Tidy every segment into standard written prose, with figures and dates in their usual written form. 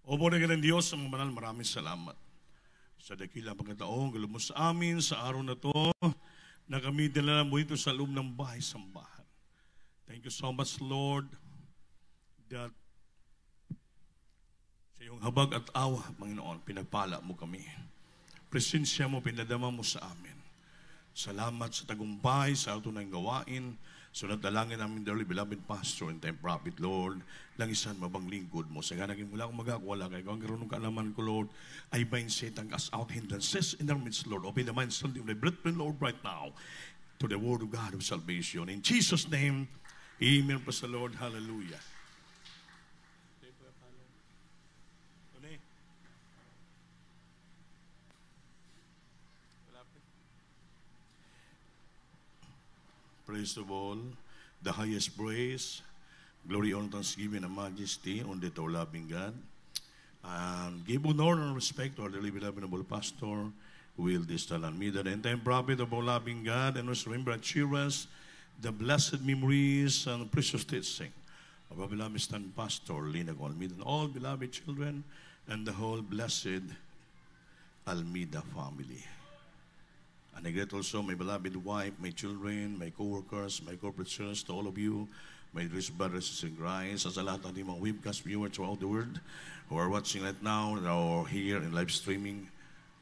O po na ng Diyos, ang banal, maraming salamat sa dakilang pagkataong galumos sa amin sa araw na to na kami dala mo ito sa loob ng bahay-sambahan. Thank you so much, Lord, that sa iyong habag at awa, Panginoon, pinagpala mo kami. Presensya mo, pinadama mo sa amin. Salamat sa tagumpay, sa ato ng gawain. Sunod dalangin namin, dearly beloved Pastor and time prophet, Lord, langisan mabang lingkod mo. Sa ganagin mula akong magagawa kay kung karunong kaalaman ko, Lord, I bind Satan, cast out hindrances in our midst, Lord. Open the minds of the brethren, Lord, right now, to the word of God of salvation. In Jesus' name, amen. Praise the Lord. Hallelujah. Praise the all, the highest praise, glory, honor, thanksgiving, and majesty unto our loving God. And give honor and respect to our dearly beloved noble pastor, Will Distal Almeida, the entire prophet of our loving God, and also remember and cheer us the blessed memories and precious teaching of our beloved stand pastor, Lina Almeida, and all beloved children, and the whole blessed Almeida family. And I greet also my beloved wife, my children, my co-workers, my corporate sirs, to all of you, my dear brothers and Christ, sa lahat ng mga webcast viewers throughout the world who are watching right now or here in live streaming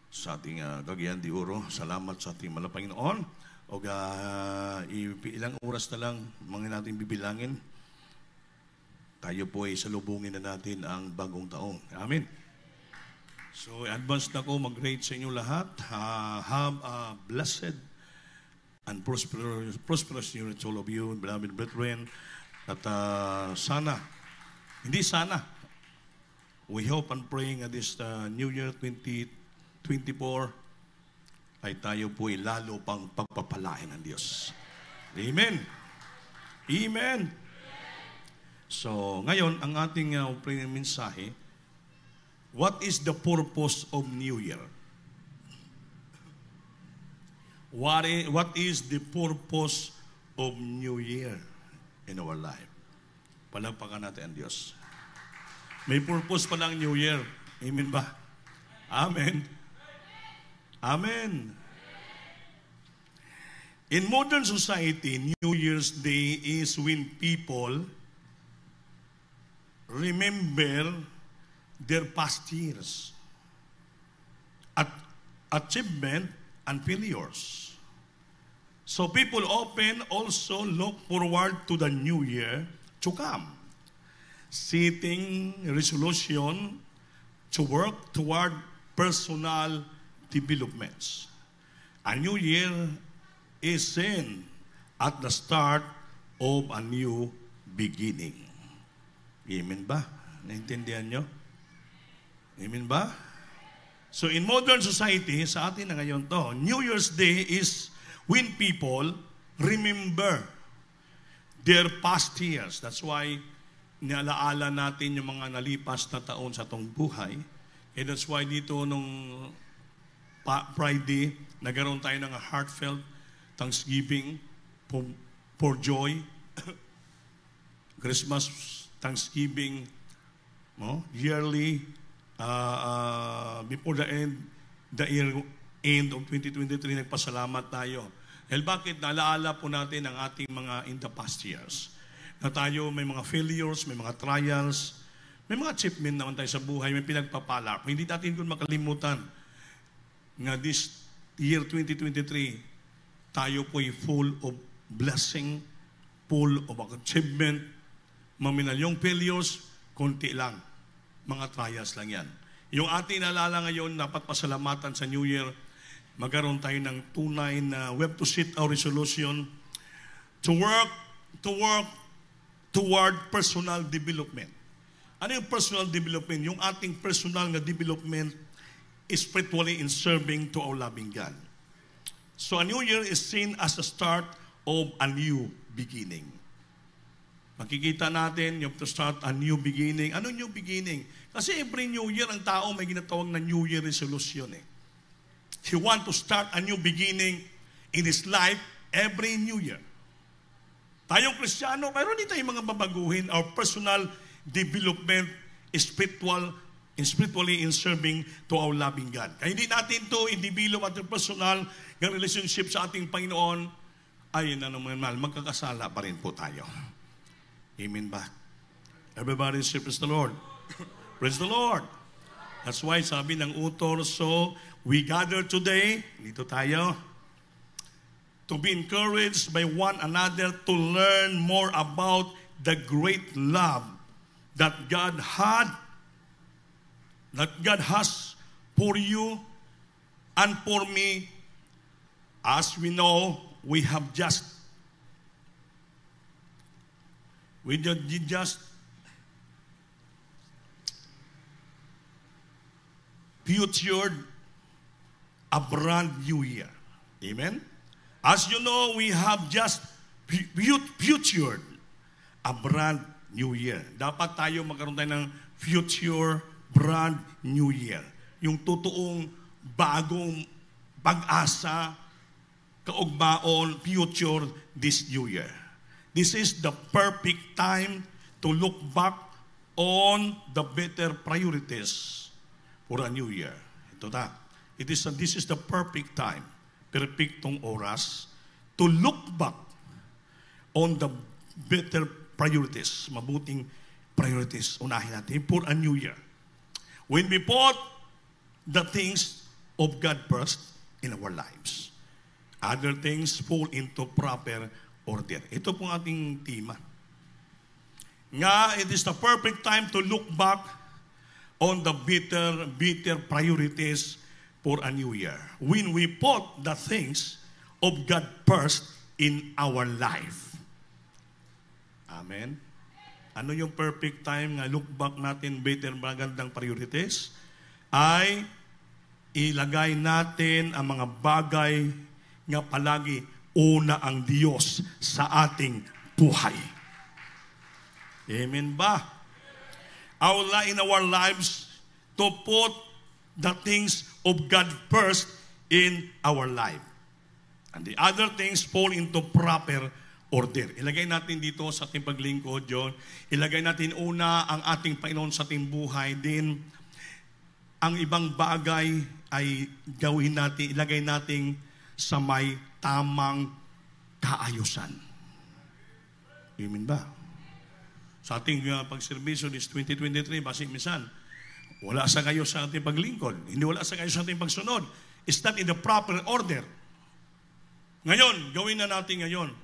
sa ating Cagayan de Oro. Salamat sa ating Panginoon. O ilang oras na lang mga natin bibilangin. Tayo po ay salubungin na natin ang bagong taon. Amen. So, advance na ko mag-rate sa inyo lahat. Have a blessed and prosperous year to all of you, beloved brethren. At we hope and praying at this New Year 2024 ay tayo po ay lalo pang pagpapalain ng Diyos. Amen. Amen. So, ngayon, ang ating mensahe, what is the purpose of New Year? What is the purpose of New Year in our life? Palagpakan natin ang Diyos. May purpose pa lang New Year. Amen ba? Amen. Amen. In modern society, New Year's Day is when people remember their past years, achievement, and failures. So people often also look forward to the new year to come, setting resolution to work toward personal developments. A new year is seen at the start of a new beginning. Amen ba? Naintindihan nyo? Amen ba? So in modern society, sa atin na ngayon to, New Year's Day is when people remember their past years. That's why nialaala natin yung mga nalipas na taon sa atong buhay. And that's why dito nung Friday, nagkaroon tayo ng heartfelt thanksgiving for joy. Christmas Thanksgiving, yearly, before the end of 2023, nagpasalamat tayo. Dahil bakit? Nalaala po natin ang ating mga in the past years. Na tayo may mga failures, may mga trials, may mga achievement naman tayo sa buhay, may pinagpapala. Hindi natin kung makalimutan nga this year 2023, tayo po ay full of blessing, full of achievement, yung failures, konti lang. Mga trials lang yan. Yung ating naalala ngayon, dapat pasalamatan sa New Year, magkaroon tayo ng tunay na we have to set our resolution to work toward personal development. Ano yung personal development? Yung ating personal na development spiritually in serving to our loving God. So a new year is seen as a start of a new beginning. Makikita natin, you have to start a new beginning. Ano new beginning? Kasi every new year, ang tao may ginatawag na New Year resolution. He want to start a new beginning in his life every new year. Tayong Kristiyano, mayroon din tayong mga babaguhin, our personal development, spiritual spiritually in serving to our loving God. Kaya hindi natin to i-develop at personal ng relationship sa ating Panginoon, ay naman magkakasala pa rin po tayo. Amen ba? Everybody say, praise the Lord. Praise the Lord. That's why sabi ng author, so we gather today, dito tayo, to be encouraged by one another to learn more about the great love that God has for you and for me. As we know, we just futured a brand new year. Amen? As you know, we have just futured a brand new year. Dapat tayo magkaroon tayo ng future brand new year. Yung totoong bagong pag-asa, kaugbaon, future this new year. This is the perfect time to look back on the better priorities for a new year. Ito na. This is the perfect time, perfectong oras, to look back on the better priorities, mabuting priorities, unahin natin for a new year. When we put the things of God first in our lives, other things fall into proper order. Ito pong ating tema. Nga, it is the perfect time to look back on the better priorities for a new year. When we put the things of God first in our life. Amen? Ano yung perfect time nga look back natin, better, magandang priorities? Ay ilagay natin ang mga bagay nga palagi una ang Diyos sa ating buhay. Amen ba? In our lives, to put the things of God first in our life. And the other things fall into proper order. Ilagay natin dito sa ating paglingkod, John. Ilagay natin una ang ating Panginoon sa ating buhay. Then, ang ibang bagay ay gawin natin, ilagay natin sa may tamang kaayusan. Amen ba? Sa ating pagserbisyo this 2023, basi minsan, wala sa kayo sa ating paglingkod. Hindi wala sa kayo sa ating pagsunod. It's not in the proper order. Ngayon, gawin na natin ngayon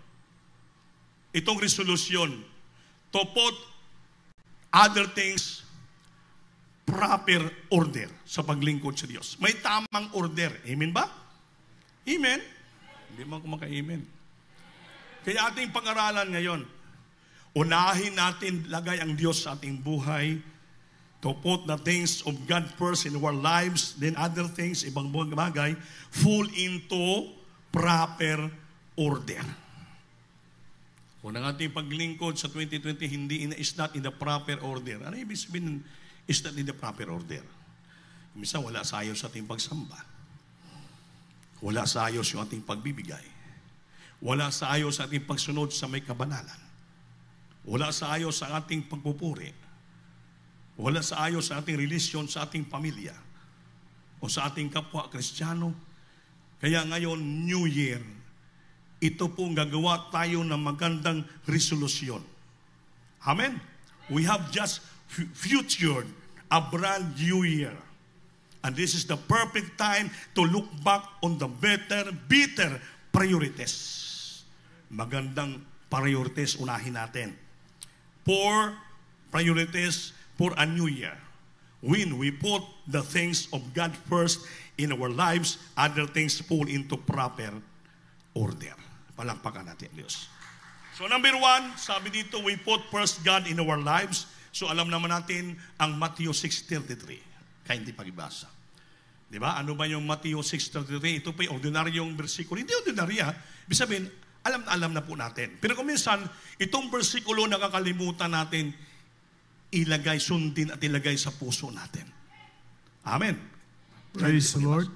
itong resolusyon to put other things proper order sa paglingkod sa Diyos. May tamang order. Amen ba? Amen? Hindi man kumaka-amen. Kaya ating pag-aralan ngayon, unahin natin lagay ang Diyos sa ating buhay, to put the things of God first in our lives, then other things, ibang bagay, fall into proper order. Kung ang ating paglingkod sa 2020 is not in the proper order, ano ibig sabihin is not in the proper order? Minsan wala sa ayos sa ating pagsamba. Wala sa ayos yung ating pagbibigay. Wala sa ayos sa ating pagsunod sa may kabanalan. Wala sa ayos sa ating pagpupuri. Wala sa ayos sa ating relasyon sa ating pamilya o sa ating kapwa Kristiyano. Kaya ngayon, New Year, ito pong gagawa tayo ng magandang resolusyon. Amen? We have just futured a brand new year. And this is the perfect time to look back on the better priorities. Magandang priorities unahin natin. 4 priorities for a new year. When we put the things of God first in our lives, other things fall into proper order. Palakpakan natin, Diyos. So number 1, sabi dito, we put first God in our lives. So alam naman natin ang Matthew 6:33. Kaya hindi pag-ibasa. Di ba? Ano ba yung Matthew 6:33? Ito pa yung ordinaryong versikulo. Hindi ordinarya. Ibig sabihin, alam na po natin. Pero kung minsan, itong versikulo nakakalimutan natin, sundin at ilagay sa puso natin. Amen. Praise the Lord.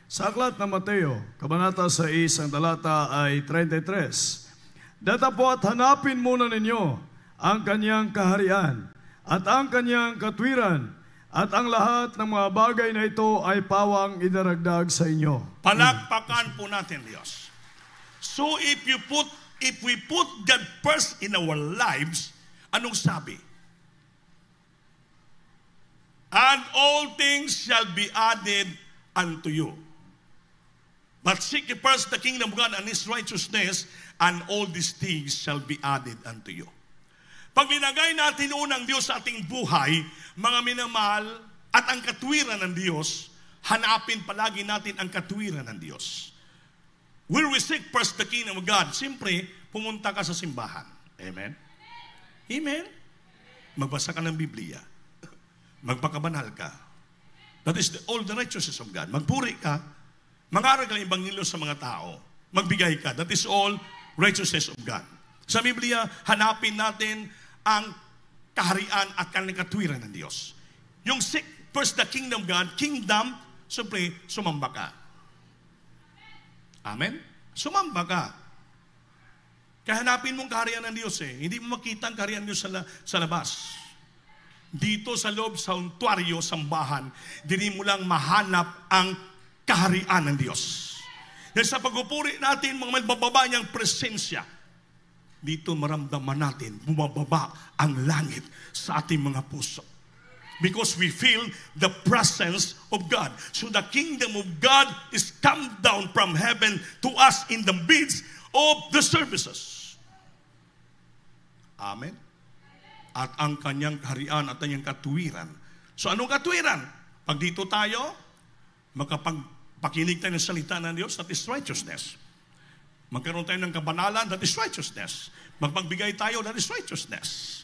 Sa aklat ng Mateo, kabanata 6, ang talata ay 33. Datapot hanapin muna ninyo ang kanyang kaharian at ang kanyang katwiran, At ang lahat ng mga bagay na ito ay pawang idaragdag sa inyo. Palakpakan po natin, Diyos. So if we put God first in our lives, anong sabi? And all things shall be added unto you. But seek ye first the kingdom of God and His righteousness, and all these things shall be added unto you. Pag linagay natin unang Diyos sa ating buhay, mga minamahal, at ang katwiran ng Diyos, hanapin palagi natin ang katwiran ng Diyos. Will we seek first the kingdom of God? Siyempre, pumunta ka sa simbahan. Amen? Amen? Magbasa ka ng Biblia. Magpakabanal ka. That is all the righteousness of God. Magpuri ka. Mangaral ka ng Ebanghelyo sa mga tao. Magbigay ka. That is all righteousness of God. Sa Biblia, hanapin natin ang kaharian at katwiran ng Diyos. Yung seek first the kingdom of God, kingdom, siyempre, sumamba ka. Amen? Sumamba ka. Kaya hanapin mong kaharian ng Diyos eh. Hindi mo makita ang kaharian ng Diyos sa labas. Dito sa loob, sa santuario, sambahan, hindi mo lang mahanap ang kaharian ng Diyos. Dahil sa pagpupuri natin, mga mababa niyang presensya, dito maramdaman natin, bumababa ang langit sa ating mga puso. Because we feel the presence of God. So the kingdom of God is come down from heaven to us in the midst of the services. Amen? At ang kanyang kaharian at kanyang katwiran. So anong katwiran? Pag dito tayo, makapagpakinig tayo ng salita ng Diyos, that is righteousness. Magkaroon tayo ng kabanalan, that is righteousness. Magpagbigay tayo, that is righteousness.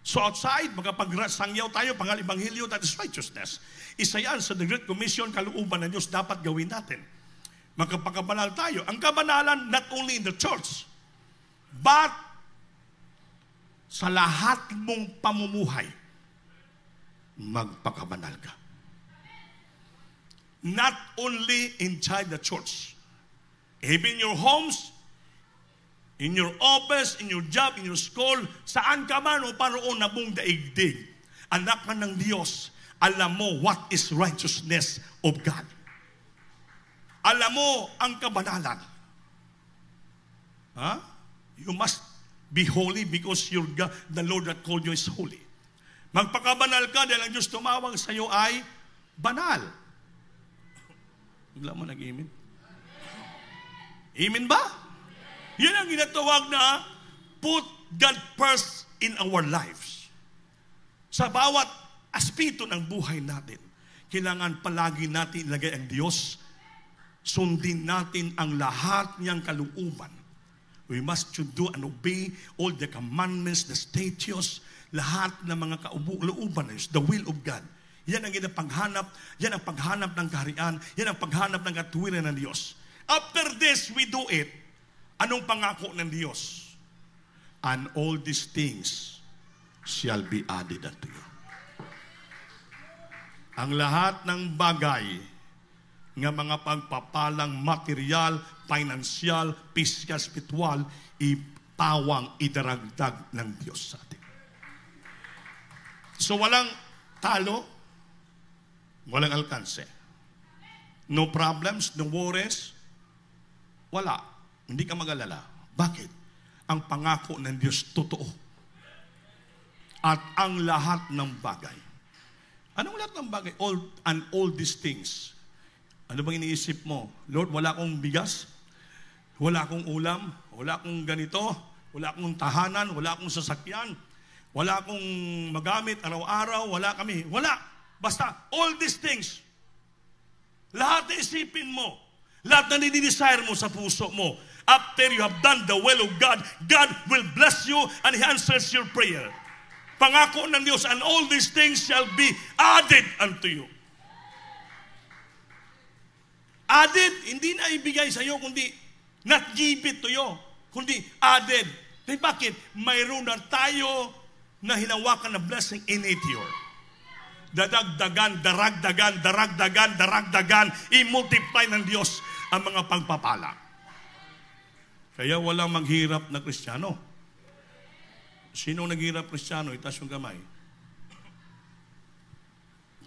So outside, magkapagsangyaw tayo, pangal-ebanghelyo, that is righteousness. Isa yan sa The Great Commission, kalooban ng Diyos, dapat gawin natin. Magkapagkabanal tayo. Ang kabanalan, not only in the church, but sa lahat mong pamumuhay, magpakabanal ka. Not only inside the church, even in your homes, in your office, in your job, in your school, saan ka man o paroon na buong daigdig, anak ka ng Diyos, alam mo what is righteousness of God. Alam mo ang kabanalan. You must be holy because your God, the Lord that called you is holy. Magpakabanal ka dahil ang Diyos tumawag sa iyo ay banal. Bigla mo nag-amen? Amen ba? Yan ang ginatawag na put God first in our lives. Sa bawat aspeto ng buhay natin, kailangan palagi natin ilagay ang Diyos. Sundin natin ang lahat niyang kalooban. We must do and obey all the commandments, the statutes, lahat ng mga kalooban ng Diyos, the will of God. Yan ang paghanap, yan ang paghanap ng kaharian, yan ang paghanap ng katwiran ng Diyos. After this, we do it. Anong pangako ng Diyos? And all these things shall be added unto you. Ang lahat ng bagay nga mga pagpapalang material, financial, physical, spiritual, ipawang idaragdag ng Diyos sa atin. So walang talo, walang alkanse. No problems, no worries, wala. Hindi ka mag-alala. Bakit? Ang pangako ng Diyos totoo. At ang lahat ng bagay. Anong lahat ng bagay? All these things. Ano bang iniisip mo? Lord, wala akong bigas, wala akong ulam, wala akong ganito, wala akong tahanan, wala akong sasakyan, wala akong magamit araw-araw, wala kami. Wala. Basta, all these things. Lahat na isipin mo, lahat na nini-desire mo sa puso mo, after you have done the will of God, God will bless you and He answers your prayer. Pangako ng Diyos, and all these things shall be added unto you. Added, hindi na ibigay sa iyo, kundi not give it to you, kundi added. Dahil bakit? Mayroon na tayo na hinawakan na blessing in it here. Dadagdagan, daragdagan, i-multiply ng Diyos ang mga pagpapala. Kaya walang maghirap na Kristiyano. Sino naghirap Kristiyano? Itaas yung kamay.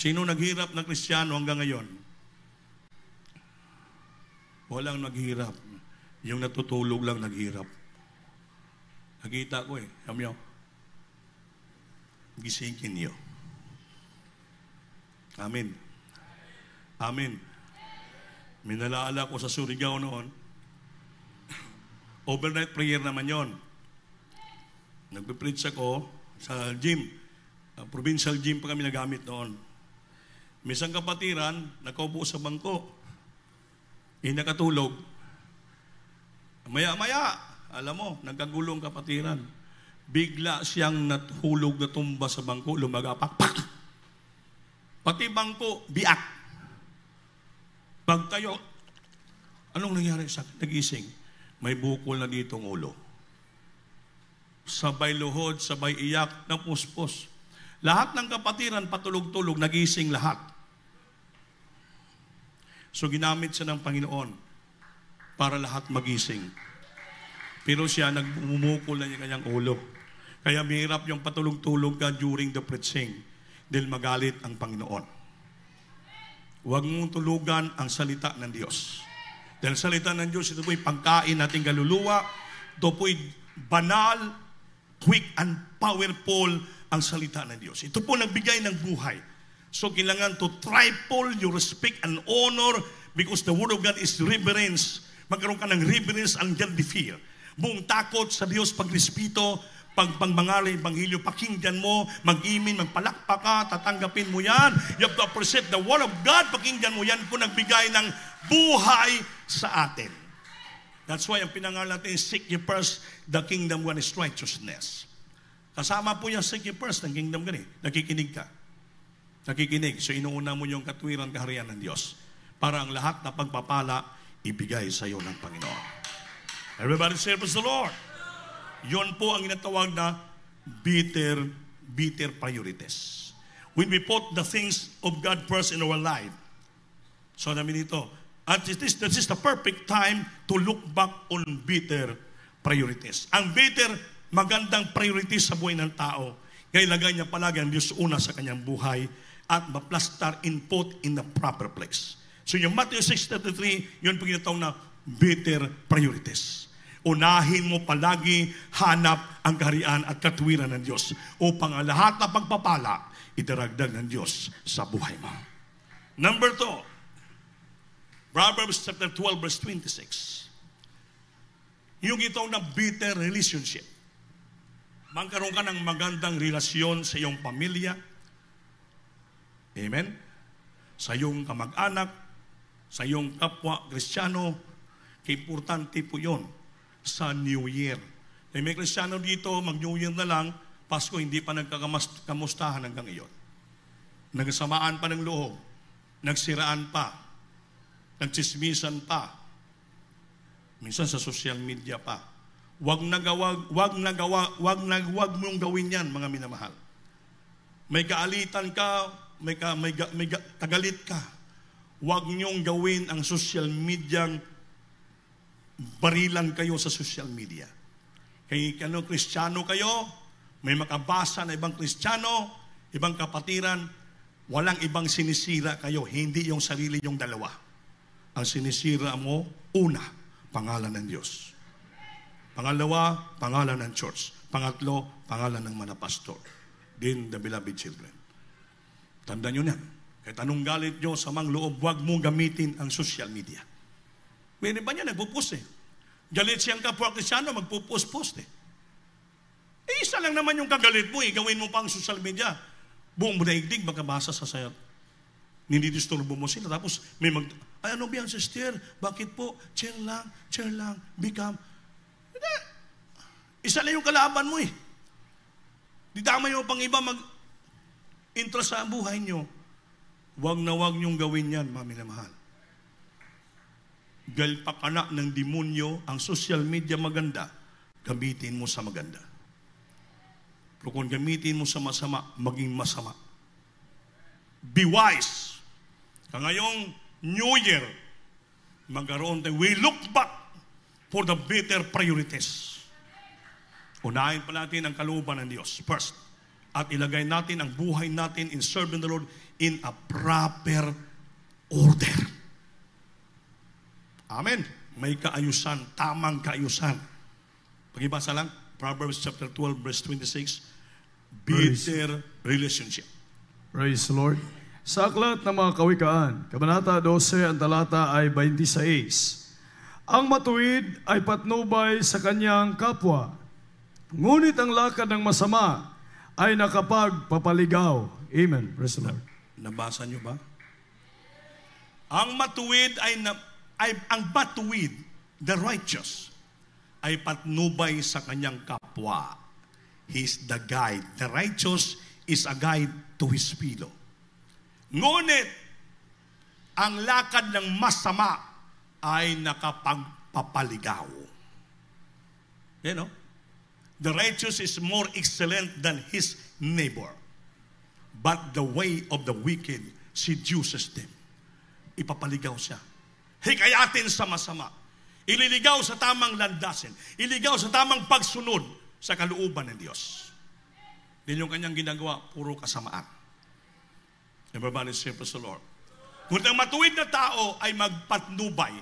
Sino naghirap na Kristiyano hanggang ngayon? Walang naghirap. Yung natutulog lang naghirap. Nakita ko Alam nyo? Gisingin niyo. Amen. Amen. May nalaala ko sa Surigao noon. Overnight prayer naman yon. Nagpe-preach ako sa gym. Provincial gym pa kami nagamit noon. May isang kapatiran, nakaupo sa bangko. Nakatulog. Maya-maya, alam mo, nagkagulong kapatiran. Bigla siyang natulog na tumba sa bangko, lumagapak, pak! Pati bangko, biak. Pagtayo, anong nangyari sa akin? Nagising. May bukol na dito ang ulo. Sabay luhod, sabay iyak, napuspos. Lahat ng kapatiran, patulog-tulog, nagising lahat. So ginamit siya ng Panginoon para lahat magising. Pero siya, nagbumukol na yung kanyang ulo. Kaya mahirap yung patulog-tulog ka during the preaching dahil magalit ang Panginoon. Huwag mong tulugan ang salita ng Diyos. Dahil salita ng Diyos, ito po'y pagkain nating kaluluwa. Ito po'y banal, quick and powerful ang salita ng Diyos. Ito po nagbigay ng buhay. So kailangan to triple your respect and honor because the Word of God is reverence. Magkaroon ka ng reverence and godly fear. Buong takot sa Diyos, pagrespeto, pagbangali, Ebanghelyo, pakinggan mo, mag-imin, magpalakpak ka, tatanggapin mo yan. You have to appreciate the Word of God, pakinggan mo yan po nagbigay ng buhay sa atin. That's why ang pinangalan natin, seek ye first the kingdom and its righteousness. Kasama po yung seek ye first ng kingdom gani. Nakikinig ka. Nakikinig. So inuuna mo yung katwiran, kaharian ng Diyos. Para ang lahat na pagpapala, ibigay sa iyo ng Panginoon. Everybody say, praise the Lord. Yun po ang inatawag na bitter priorities. When we put the things of God first in our life. So namin ito. At this is the perfect time to look back on bitter priorities. Ang bitter, magandang priorities sa buhay ng tao. Kaya ilagay niya palagi ang Diyos una sa kanyang buhay at maplastar in put in the proper place. So yung Matthew 6:33, yun po ginatawag na bitter priorities. Unahin mo palagi, hanap ang kaharian at katwiran ng Diyos upang ang lahat na pagpapala, idaragdag ng Diyos sa buhay mo. Number 2, Proverbs chapter 12, verse 26. Yung itong na bitter relationship. Magkaroon ka ng magandang relasyon sa iyong pamilya. Amen? Sa iyong kamag-anak, sa iyong kapwa Kristiyano, importante po yun sa New Year. May Kristiyano dito, mag-New Year na lang, Pasko, hindi pa nagkakamustahan hanggang iyon. Nagsamaan pa ng loob, nagsiraan pa, nagtsismisan pa, minsan sa social media pa. Wag mong gawin yan, mga minamahal. May kaalitan ka, may kagalit ka. Wag niyong gawin ang social media, barilan kayo sa social media. Kaya Kristiyano kayo, may makabasa na ibang Kristiyano, ibang kapatiran, walang ibang sinisira kayo, hindi yung sarili yung dalawa. Ang sinisira mo, una, pangalan ng Diyos. Pangalawa, pangalan ng church. Pangatlo, pangalan ng mga pastor. Then, the beloved children. Tandaan nyo yan. Kahit anong galit nyo sa mga loob, huwag mong gamitin ang social media. May iba niya, nagpupost Galit siyang kapwa Kristyano, magpupost isa lang naman yung kagalit mo, gawin mo pa ang social media. Buong daigdig, makabasa sa sayat. Nindidisturbo mo sila. Tapos, ano ba yan, sister? Bakit po? Chill lang, become. Isa lang yung kalaban mo Didamay mo pang iba mag-interest sa buhay nyo. Huwag na huwag nyong gawin yan, mami na mahal. Galpakana ng demonyo, ang social media maganda, gamitin mo sa maganda. Pero kung gamitin mo sa masama, maging masama. Be wise. Ngayong New Year, magkaroon tayo, we look back for the better priorities. Unahin pa natin ang kalooban ng Diyos first. At ilagay natin ang buhay natin in serving the Lord in a proper order. Amen. May kaayusan, tamang kaayusan. Pagibasa lang, Proverbs chapter 12, verse 26, bitter relationship. Praise the Lord. Sa aklat ng mga kawikaan, Kabanata 12, ang talata ay 26. Ang matuwid ay patnubay sa kanyang kapwa, ngunit ang lakad ng masama ay nakapagpapaligaw. Amen. Praise the Lord. Nabasa niyo ba? Ang matuwid ang matuwid, the righteous, ay patnubay sa kanyang kapwa. He's the guide. The righteous is a guide to his fellow. Ngunit, ang lakad ng masama ay nakapagpapaligaw. You know? The righteous is more excellent than his neighbor. But the way of the wicked seduces them. Ipapaligaw siya. Hikayatin sa masama. Ililigaw sa tamang landasin. Iligaw sa tamang pagsunod sa kalooban ng Diyos. Din yung kanyang ginagawa, puro kasamaan. Everybody say, praise the Lord. Kung ang matuwid na tao ay magpatnubay,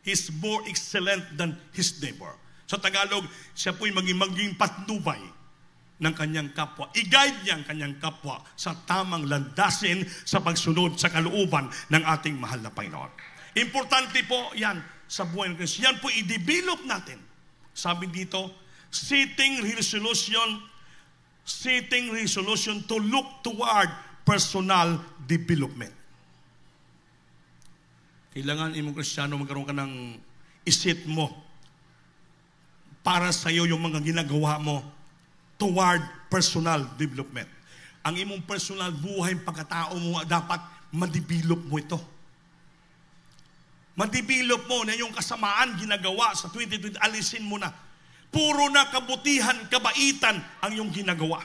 he's more excellent than his neighbor. Sa Tagalog, siya po'y maging patnubay ng kanyang kapwa. I-guide niya ang kanyang kapwa sa tamang landasin sa pagsunod sa kalooban ng ating mahal na Panginoon. Importante po yan sa buhay ng Kristo. Yan po i-develop natin. Sabi dito, setting resolution to look toward personal development. Kailangan imong Kristiyano magkaroon ka ng isip mo para sa iyo yung mga ginagawa mo toward personal development. Ang imong personal buhay, pagkatao mo, dapat ma-develop mo ito. Ma-develop mo na yung kasamaan ginagawa sa 2020, alisin mo na. Puro na kabutihan, kabaitan ang yung ginagawa.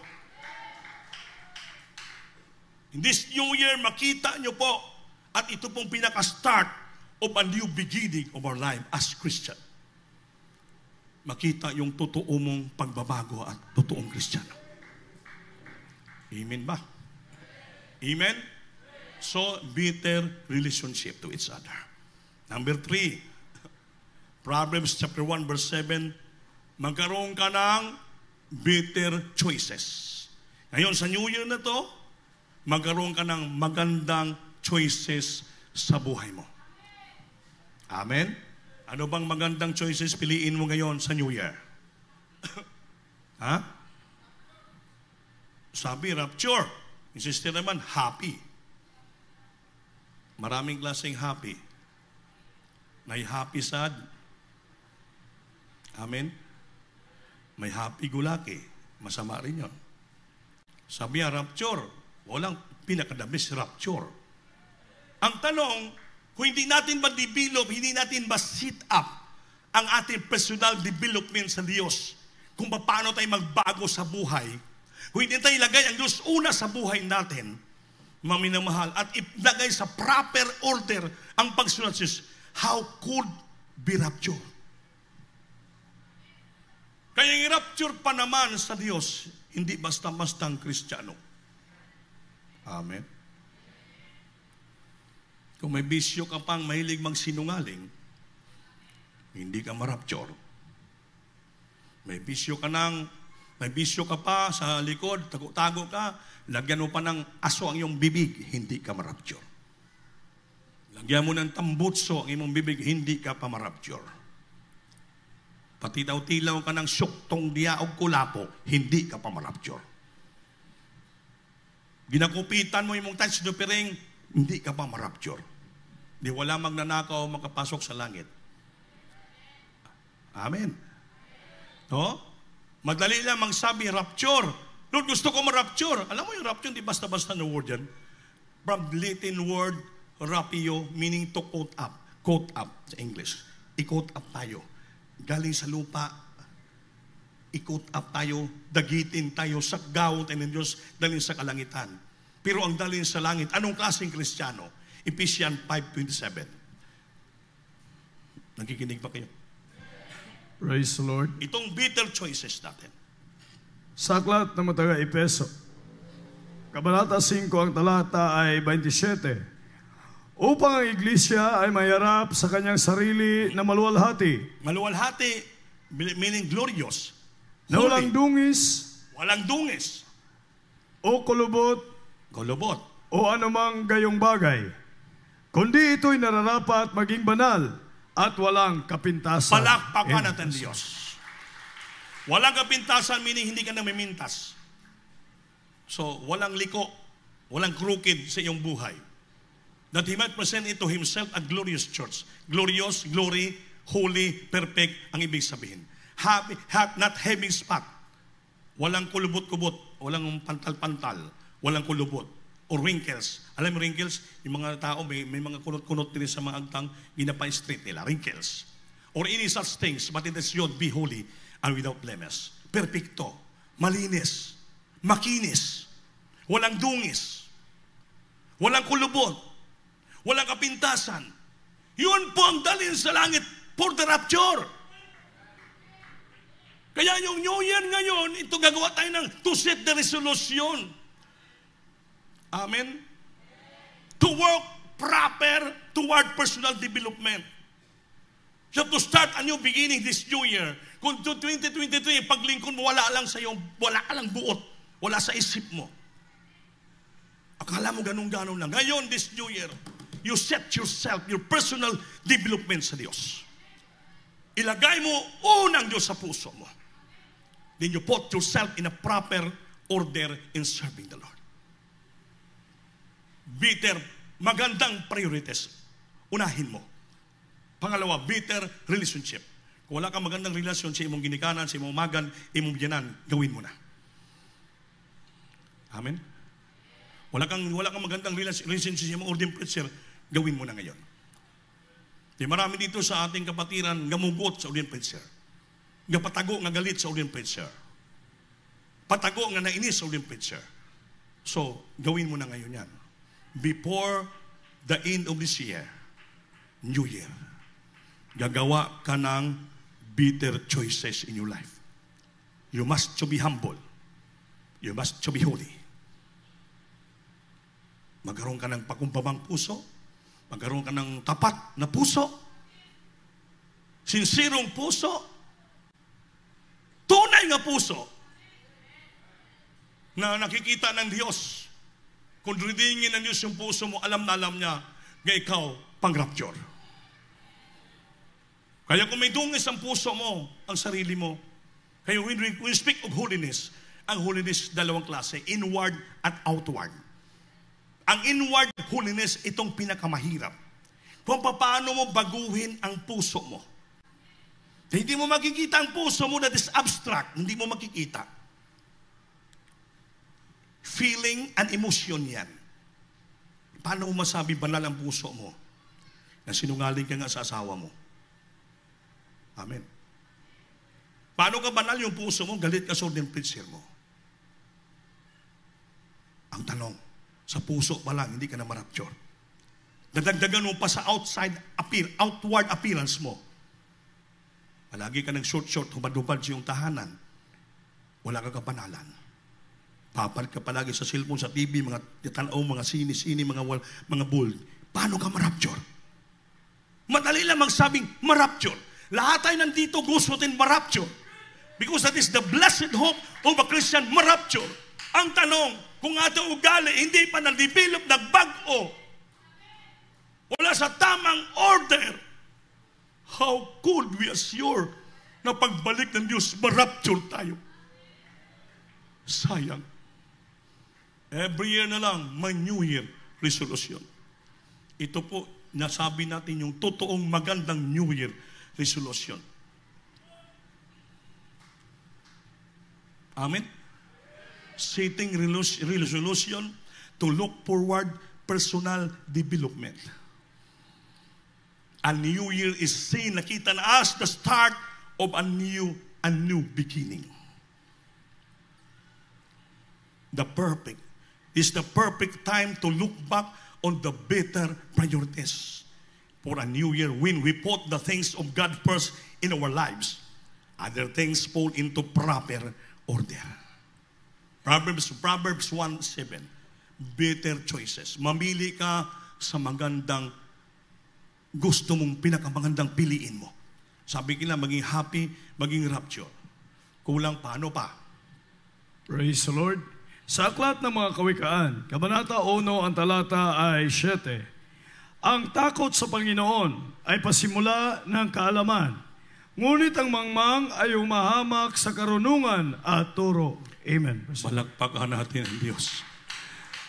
In this new year, makita nyo po, at ito pong pinaka-start of a new beginning of our life as Christian. Makita yung totoo mong pagbabago at totoong Kristiyano. Amen ba? Amen? So, bitter relationship to each other. Number 3, Proverbs chapter 1, verse 7, magkaroon ka ng bitter choices. Ngayon, sa New Year na to, magkaroon ka ng magandang choices sa buhay mo. Amen? Ano bang magandang choices piliin mo ngayon sa New Year? Ha? Sabi, rapture. Yung sister naman, happy. Maraming klaseng happy. May happy sad. Amen? May happy gulaki. Masama rin yun. Sabi niya, rapture. Walang pinakadabis rapture. Ang tanong, kung hindi natin ma-develop, hindi natin ma-sit up ang ating personal development sa Diyos, kung paano tayo magbago sa buhay, kung hindi tayo ilagay ang Diyos una sa buhay natin, mga minamahal, at ilagay sa proper order ang pagsunod sa Diyos, how could be rapture? Kaya yung rapture pa naman sa Diyos, hindi basta-bastang Kristiyano. Amen. Kung may bisyo ka pang mahilig magsinungaling, hindi ka ma-rapture. May bisyo ka pa sa likod, tago-tago ka, lagyan mo pa ng aso ang iyong bibig, hindi ka ma-rapture. Lagyan mo ng tambutso ang iyong bibig, hindi ka pa ma-rapture. Patilaw-tilaw ka ng syuktong diya o kulapo, hindi ka pa ma-rapture. Ginakupitan mo yung touch do piring, hindi ka pa ma-rapture. Di wala magnanakaw o makapasok sa langit. Amen. No? Madali lang magsabi, rapture. Lord, gusto ko ma-rapture. Alam mo yung rapture, hindi basta-basta na word yan. From Latin word, rapio, meaning to quote up. Quote up sa English. I-quote up tayo. Galing sa lupa, i-quote up tayo, dagitin tayo, sakgawon tayo ng Diyos, dalhin sa kalangitan. Pero ang dalhin sa langit, anong klaseng Kristiyano? Ephesians 5:27. Nakikinig ba kayo? Praise the Lord. Itong bitter choices natin. Sa aklat ng mga taga-Epeso, Kabanata 5, ang talata ay 27. Upang ang iglesia ay mayarap sa kanyang sarili na maluwalhati. Maluwalhati, meaning glorious. Na walang dungis, Walang dungis. o kulubot, Kulubot. o anumang gayong bagay. Kundi ito'y nararapat maging banal at walang kapintasan. Palakpakan natin Diyos. Walang kapintasan, meaning hindi ka namimintas. So, walang liko, walang crooked sa iyong buhay. That He might present it to Himself a glorious church. Glorious, glory, holy, perfect, ang ibig sabihin. Not having spot. Walang kulubot-kubot, walang pantal-pantal, walang kulubot, or wrinkles. Alam mo wrinkles? Yung mga tao, may mga kunot-kunot din sa mga agtang, ginapa-straight nila, wrinkles. Or any such things, but it is should be holy and without blemish. Perfecto, malinis, makinis, walang dungis, walang kulubot, walang kapintasan. Yun po ang dalhin sa langit for the rapture. Kaya yung New Year ngayon, ito gagawa tayo ng to set the resolution. Amen? To work proper toward personal development. You have to start a new beginning this new year. Kung 2023, paglingkod mo, wala lang sa iyo, wala ka lang buot, wala sa isip mo. Akala mo ganun-ganun lang. Ngayon, this new year, you set yourself, your personal development sa Diyos. Ilagay mo unang Diyos sa puso mo. Then you put yourself in a proper order in serving the Lord. Better, magandang priorities. Unahin mo. Pangalawa, better relationship. Kung wala kang magandang relasyon sa imong ginikanan, sa imong magan, imong biyanan, gawin mo na. Amen? Wala kang magandang relationship sa imong ordained preacher, gawin mo na ngayon. Di marami dito sa ating kapatiran gamugot sa ordained preacher. Patago nga galit sa ordained preacher. Patago nga nainis sa ordained preacher. So, gawin mo na ngayon yan. Before the end of this year, New Year, gagawa ka ng better choices in your life. You must to be humble. You must to be holy. Magkaroon ka ng pakumbabang puso. Magkaroon ka ng tapat na puso. Sinsirong puso. Tunay nga puso. Na nakikita ng Diyos. Kung ridingin ng Diyos yung puso mo, alam na alam niya na ikaw pang-rapture. Kaya kung may dungis ang puso mo, ang sarili mo, kaya when we speak of holiness, ang holiness dalawang klase, inward at outward. Ang inward holiness, itong pinakamahirap. Kung paano mo baguhin ang puso mo. Hindi mo makikita ang puso mo, that is abstract. Hindi mo makikita. Feeling and emotion yan. Paano mo masabi banal ang puso mo? Na sinungaling ka nga sa asawa mo. Amen. Paano ka banal yung puso mo? Galit ka sa ordained preacher mo. Ang tanong, sa puso pa lang, hindi ka na marapture. Dadagdagan mo pa sa outward appearance mo. Palagi ka ng short, hubad-hubad sa iyong tahanan. Wala ka kapanalan. Papalit ka palagi sa cellphone, sa TV, mga titanaw, mga sini-sini, mga bull. Paano ka marapture? Madali lang magsabing marapture. Lahat tayo nandito gusto natin marapture. Because that is the blessed hope of a Christian, marapture. Ang tanong, kung ato ugali, hindi pa na-develop, nagbago, wala sa tamang order, how could we assure na pagbalik ng Diyos, marapture tayo? Sayang. Every year na lang, may New Year resolution. Ito po, nasabi natin yung totoong magandang New Year resolution. Amen? Setting resolution to look forward personal development. A new year is seen, nakita na as the start of a new beginning. This is the perfect time to look back on the better priorities for a new year when we put the things of God first in our lives. Other things fall into proper order. Proverbs 1:7. better choices. Mamili ka sa magandang gusto mong pinakamagandang piliin mo. Sabi nila, maging happy, maging rapture. Kulang paano pa? Praise the Lord. Sa aklat ng mga kawikaan, Kabanata 1, ang talata ay 7. Ang takot sa Panginoon ay pasimula ng kaalaman, ngunit ang mangmang ay umahamak sa karunungan at turo. Amen. Palakpakan natin ang Diyos.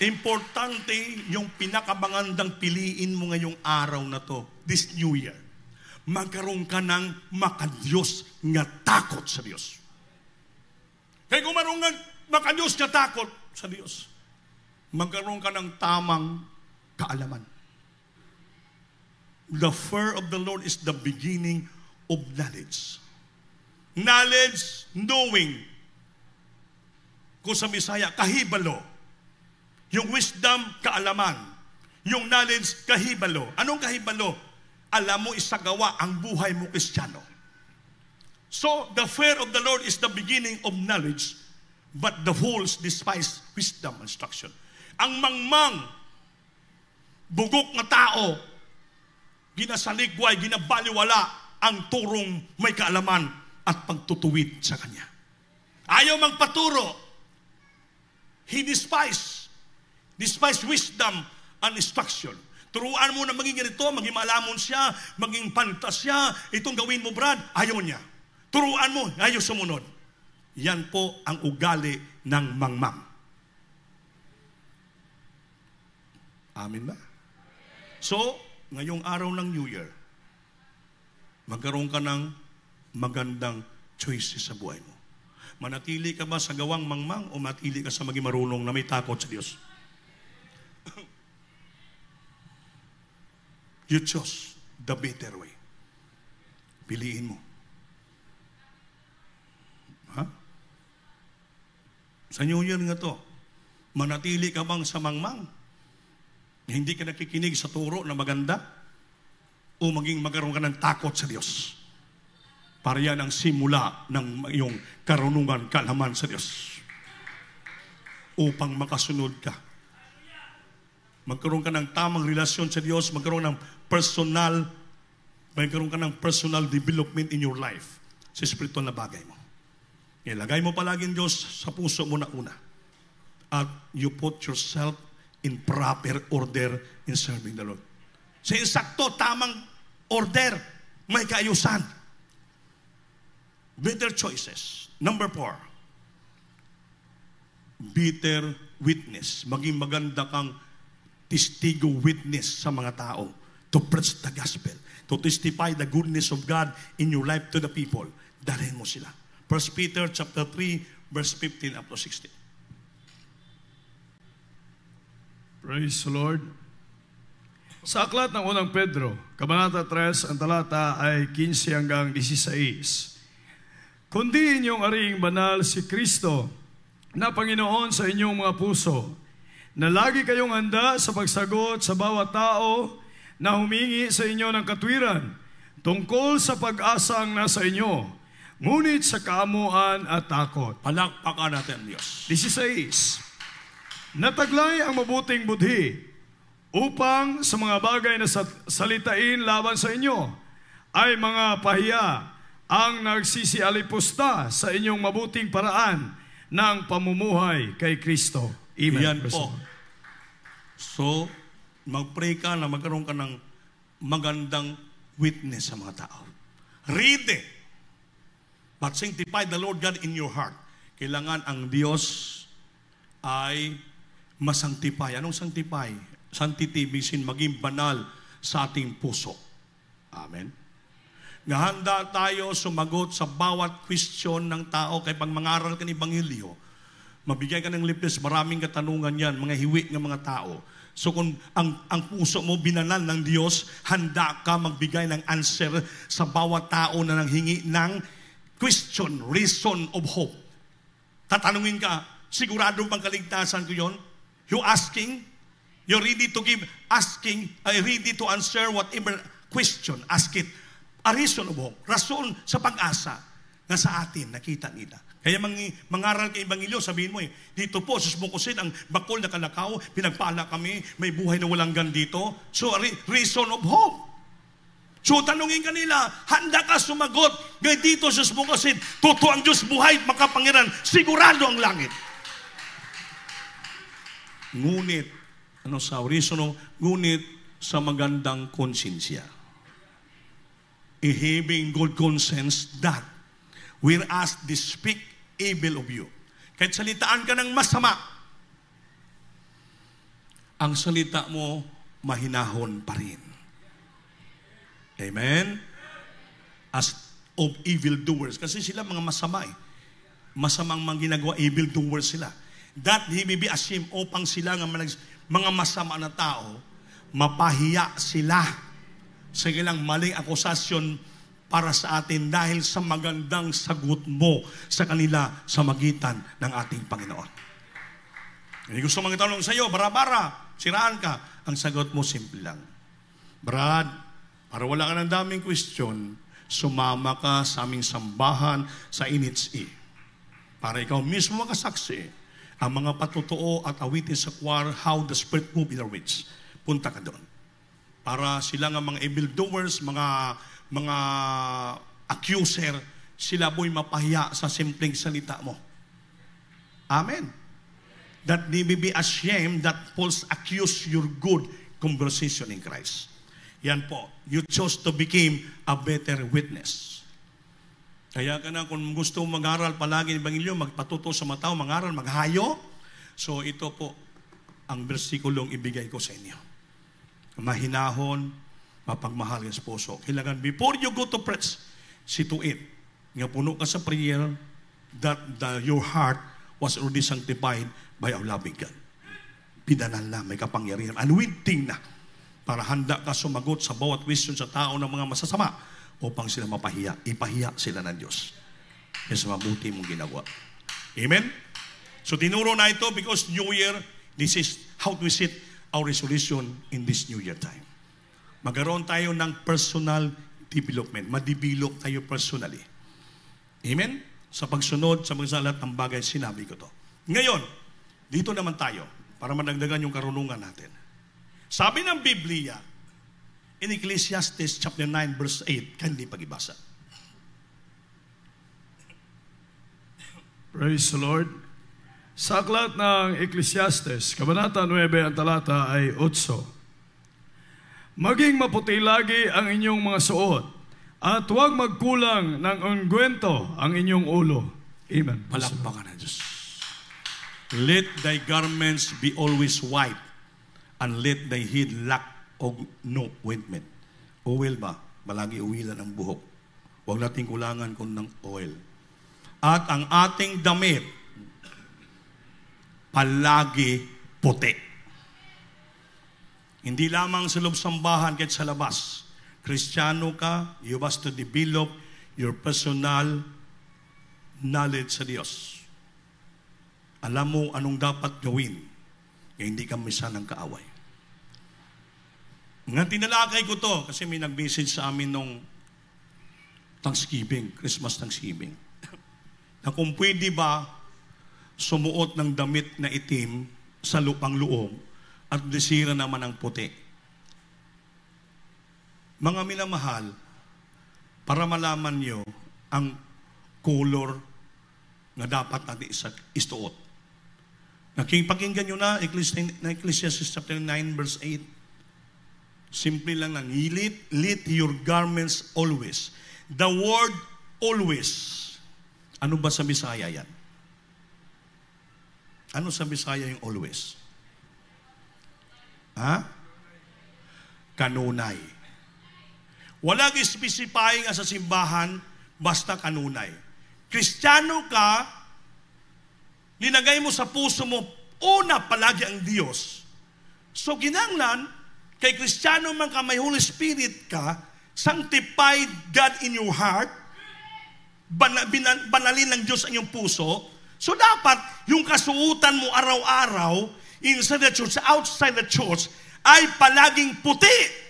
Importante yung pinakamagandang piliin mo ngayong araw na to, this New Year. Magkaroon ka ng makadiyos nga takot sa Diyos. Kaya kung maroon nga makadiyos nga takot sa Diyos, magkaroon ka ng tamang kaalaman. The fear of the Lord is the beginning of knowledge. Knowledge, knowing. Kung sa Bisaya, kahibalo. Yung wisdom, kaalaman. Yung knowledge, kahibalo. Anong kahibalo? Alam mo, isagawa ang buhay mo Kristiyano. So, the fear of the Lord is the beginning of knowledge, but the fools despise wisdom and instruction. Ang mangmang, bugok na tao, ginasaligway, ginabaliwala ang turong may kaalaman at pagtutuwid sa kanya. Ayaw magpaturo. He despise wisdom and instruction. Turuan mo na maging ganito, maging malamon siya, maging pantas siya, itong gawin mo, Brad, ayaw niya. Turuan mo, ayaw sumunod. Yan po ang ugali ng mangmang. Amin ba? So, ngayong araw ng New Year, magkaroon ka ng magandang choices sa buhay mo. Manatili ka ba sa gawang mangmang o manatili ka sa maging marunong na may takot sa Diyos? You chose the better way. Piliin mo. Ha? Sa New Year nga to, manatili ka bang sa mangmang? Hindi ka nakikinig sa turo na maganda? O magkaroon ka ng takot sa Diyos? Para yan ang simula ng iyong karunungan, kaalaman sa Diyos. Upang makasunod ka. Magkaroon ka ng tamang relasyon sa Diyos, magkaroon ka ng personal development in your life sa spiritual na bagay mo. Ilagay mo palagi ang Diyos sa puso mo na una. At you put yourself in proper order in serving the Lord. Sa insakto, tamang order, may kaayusan. Better choices. Number 4, better witness. Maging maganda kang testigo witness sa mga tao to preach the gospel, to testify the goodness of God in your life to the people. Dalhin mo sila. 1 Peter chapter 3, verse 15 up to 16. Praise the Lord. Sa aklat ng unang Pedro, Kabanata 3, ang talata ay 15 hanggang 16. Kundi inyong aring banal si Kristo na Panginoon sa inyong mga puso, na lagi kayong handa sa pagsagot sa bawat tao na humingi sa inyo ng katwiran tungkol sa pag-asang nasa inyo, ngunit sa kaamuan at takot. Palakpakan natin ang Diyos. 16. Nataglay ang mabuting budhi upang sa mga bagay na salitain laban sa inyo ay mga pahiya ang nagsisialipusta sa inyong mabuting paraan ng pamumuhay kay Kristo. Amen. Yan po. So, mag-pray ka na magkaroon ka ng magandang witness sa mga tao. Read it. But sanctify the Lord God in your heart. Kailangan ang Diyos ay masanctify. Anong sanctify? Sanctity means maging banal sa ating puso. Amen. Gahanda tayo sumagot sa bawat question ng tao kay pag mangaral ka ng Ebanghelyo. Mabigay ka ng lips, maraming katanungan yan, mga hiwi ng mga tao. So kung ang puso mo binanal ng Diyos, handa ka magbigay ng answer sa bawat tao na nanghingi ng question, reason of hope. Tatanungin ka, sigurado bang kaligtasan ko yon? You asking? You're ready to give, ready to answer whatever question, ask it. A reason of hope, rason sa pag-asa. nga sa atin, nakita nila. Kaya mangaral kay Ebanghelyo, sabihin mo dito po, sa Smokosin, ang bakol na kalakaw, pinagpala kami, may buhay na walang gan dito. So, reason of hope. So, tanungin kanila, handa ka sumagot, ngayon dito sa Smokosin, totoo ang Diyos buhay, makapangyarihan, sigurado ang langit. Ngunit, ngunit sa magandang konsensya. Having good conscience that whereas they speak evil of you. Kahit salitaan ka ng masama, ang salita mo mahinahon pa rin. Amen? As of evildoers. Kasi sila mga masama Masamang mga ginagawa, evildoers sila. That he may be ashamed upang sila nga mga masama na tao, mapahiya sila sa ilang maling akusasyon para sa atin dahil sa magandang sagot mo sa kanila sa magitan ng ating Panginoon. Hindi gusto mga tanong sa iyo, bara-bara, siraan ka. Ang sagot mo, simple lang. Brad, para wala ka ng daming question, sumama ka sa aming sambahan sa NHE. Para ikaw mismo makasaksi ang mga patotoo at awitin sa choir, How the Spirit Move in Our Midst. Punta ka doon. Para sila nga mga evildoers, mga accuser, sila mo'y mapahiya sa simpleng salita mo. Amen. That they may be ashamed that false accuse your good conversation in Christ. Yan po. You chose to become a better witness. Kaya ka na, kung gusto mag-aral palagi ng Ebanghelyo, magpatuto sa mga tao, mag-aral, maghayo. So ito po ang versikulong ibigay ko sa inyo. Mahinahon, mapagmahal ng esposo. Kailangan, before you go to preach, see to it. Nga puno ka sa prayer that your heart was already sanctified by our loving God. Pinanal na, may kapangyarihan, anointing na, para handa ka sumagot sa bawat question sa tao ng mga masasama upang sila mapahiya. Ipahiya sila ng Diyos. Kaya sa mabuti mong ginagawa. Amen? So tinuro na ito because New Year, this is how to set our resolution in this New Year time. Magkaroon tayo ng personal development. Madibilog tayo personally. Amen? Sa pagsunod sa mga lahat ng bagay, sinabi ko to. Ngayon, dito naman tayo para madagdagan yung karunungan natin. Sabi ng Biblia, in Ecclesiastes chapter 9 verse 8, hindi pag-ibasa. Praise the Lord. Sa aklat ng Ecclesiastes, Kabanata 9, ang talata ay 8. Maging maputi lagi ang inyong mga suot, at huwag magkulang ng ungwento ang inyong ulo. Amen. Palakpakan ng Diyos. Let thy garments be always white, and let thy head lack of no ointment. Oil ba? Malagi uwilan ang buhok. Huwag nating kulangan kung ng oil. At ang ating damit, palagi puti. Hindi lamang sa loob sambahan kahit sa labas. Kristiyano ka, you must to develop your personal knowledge sa Diyos. Alam mo anong dapat gawin, kaya hindi ka misa ng kaaway. Nga tinalakay ko to, kasi may nag-message sa amin nung Thanksgiving, Christmas Thanksgiving, na kung pwede ba sumuot ng damit na itim sa lupang loob at desira naman ang puti. Mga minamahal, para malaman nyo ang color na dapat natin isuot. Pakinggan nyo na, Ecclesiastes chapter 9 verse 8. Simple lang lang, let your garments always. The word always. Ano ba sa Bisaya yan? Ano sa Bisaya yung always? Ha? Kanunay. Walang specifying sa simbahan, basta kanunay. Kristiyano ka, linagay mo sa puso mo, una palagi ang Diyos. So ginanglan, kay Kristiyano man ka, may Holy Spirit ka, sanctified God in your heart, banalin ng Diyos ang iyong puso. So dapat, yung kasuutan mo araw-araw, inside the church, outside the church, ay palaging puti.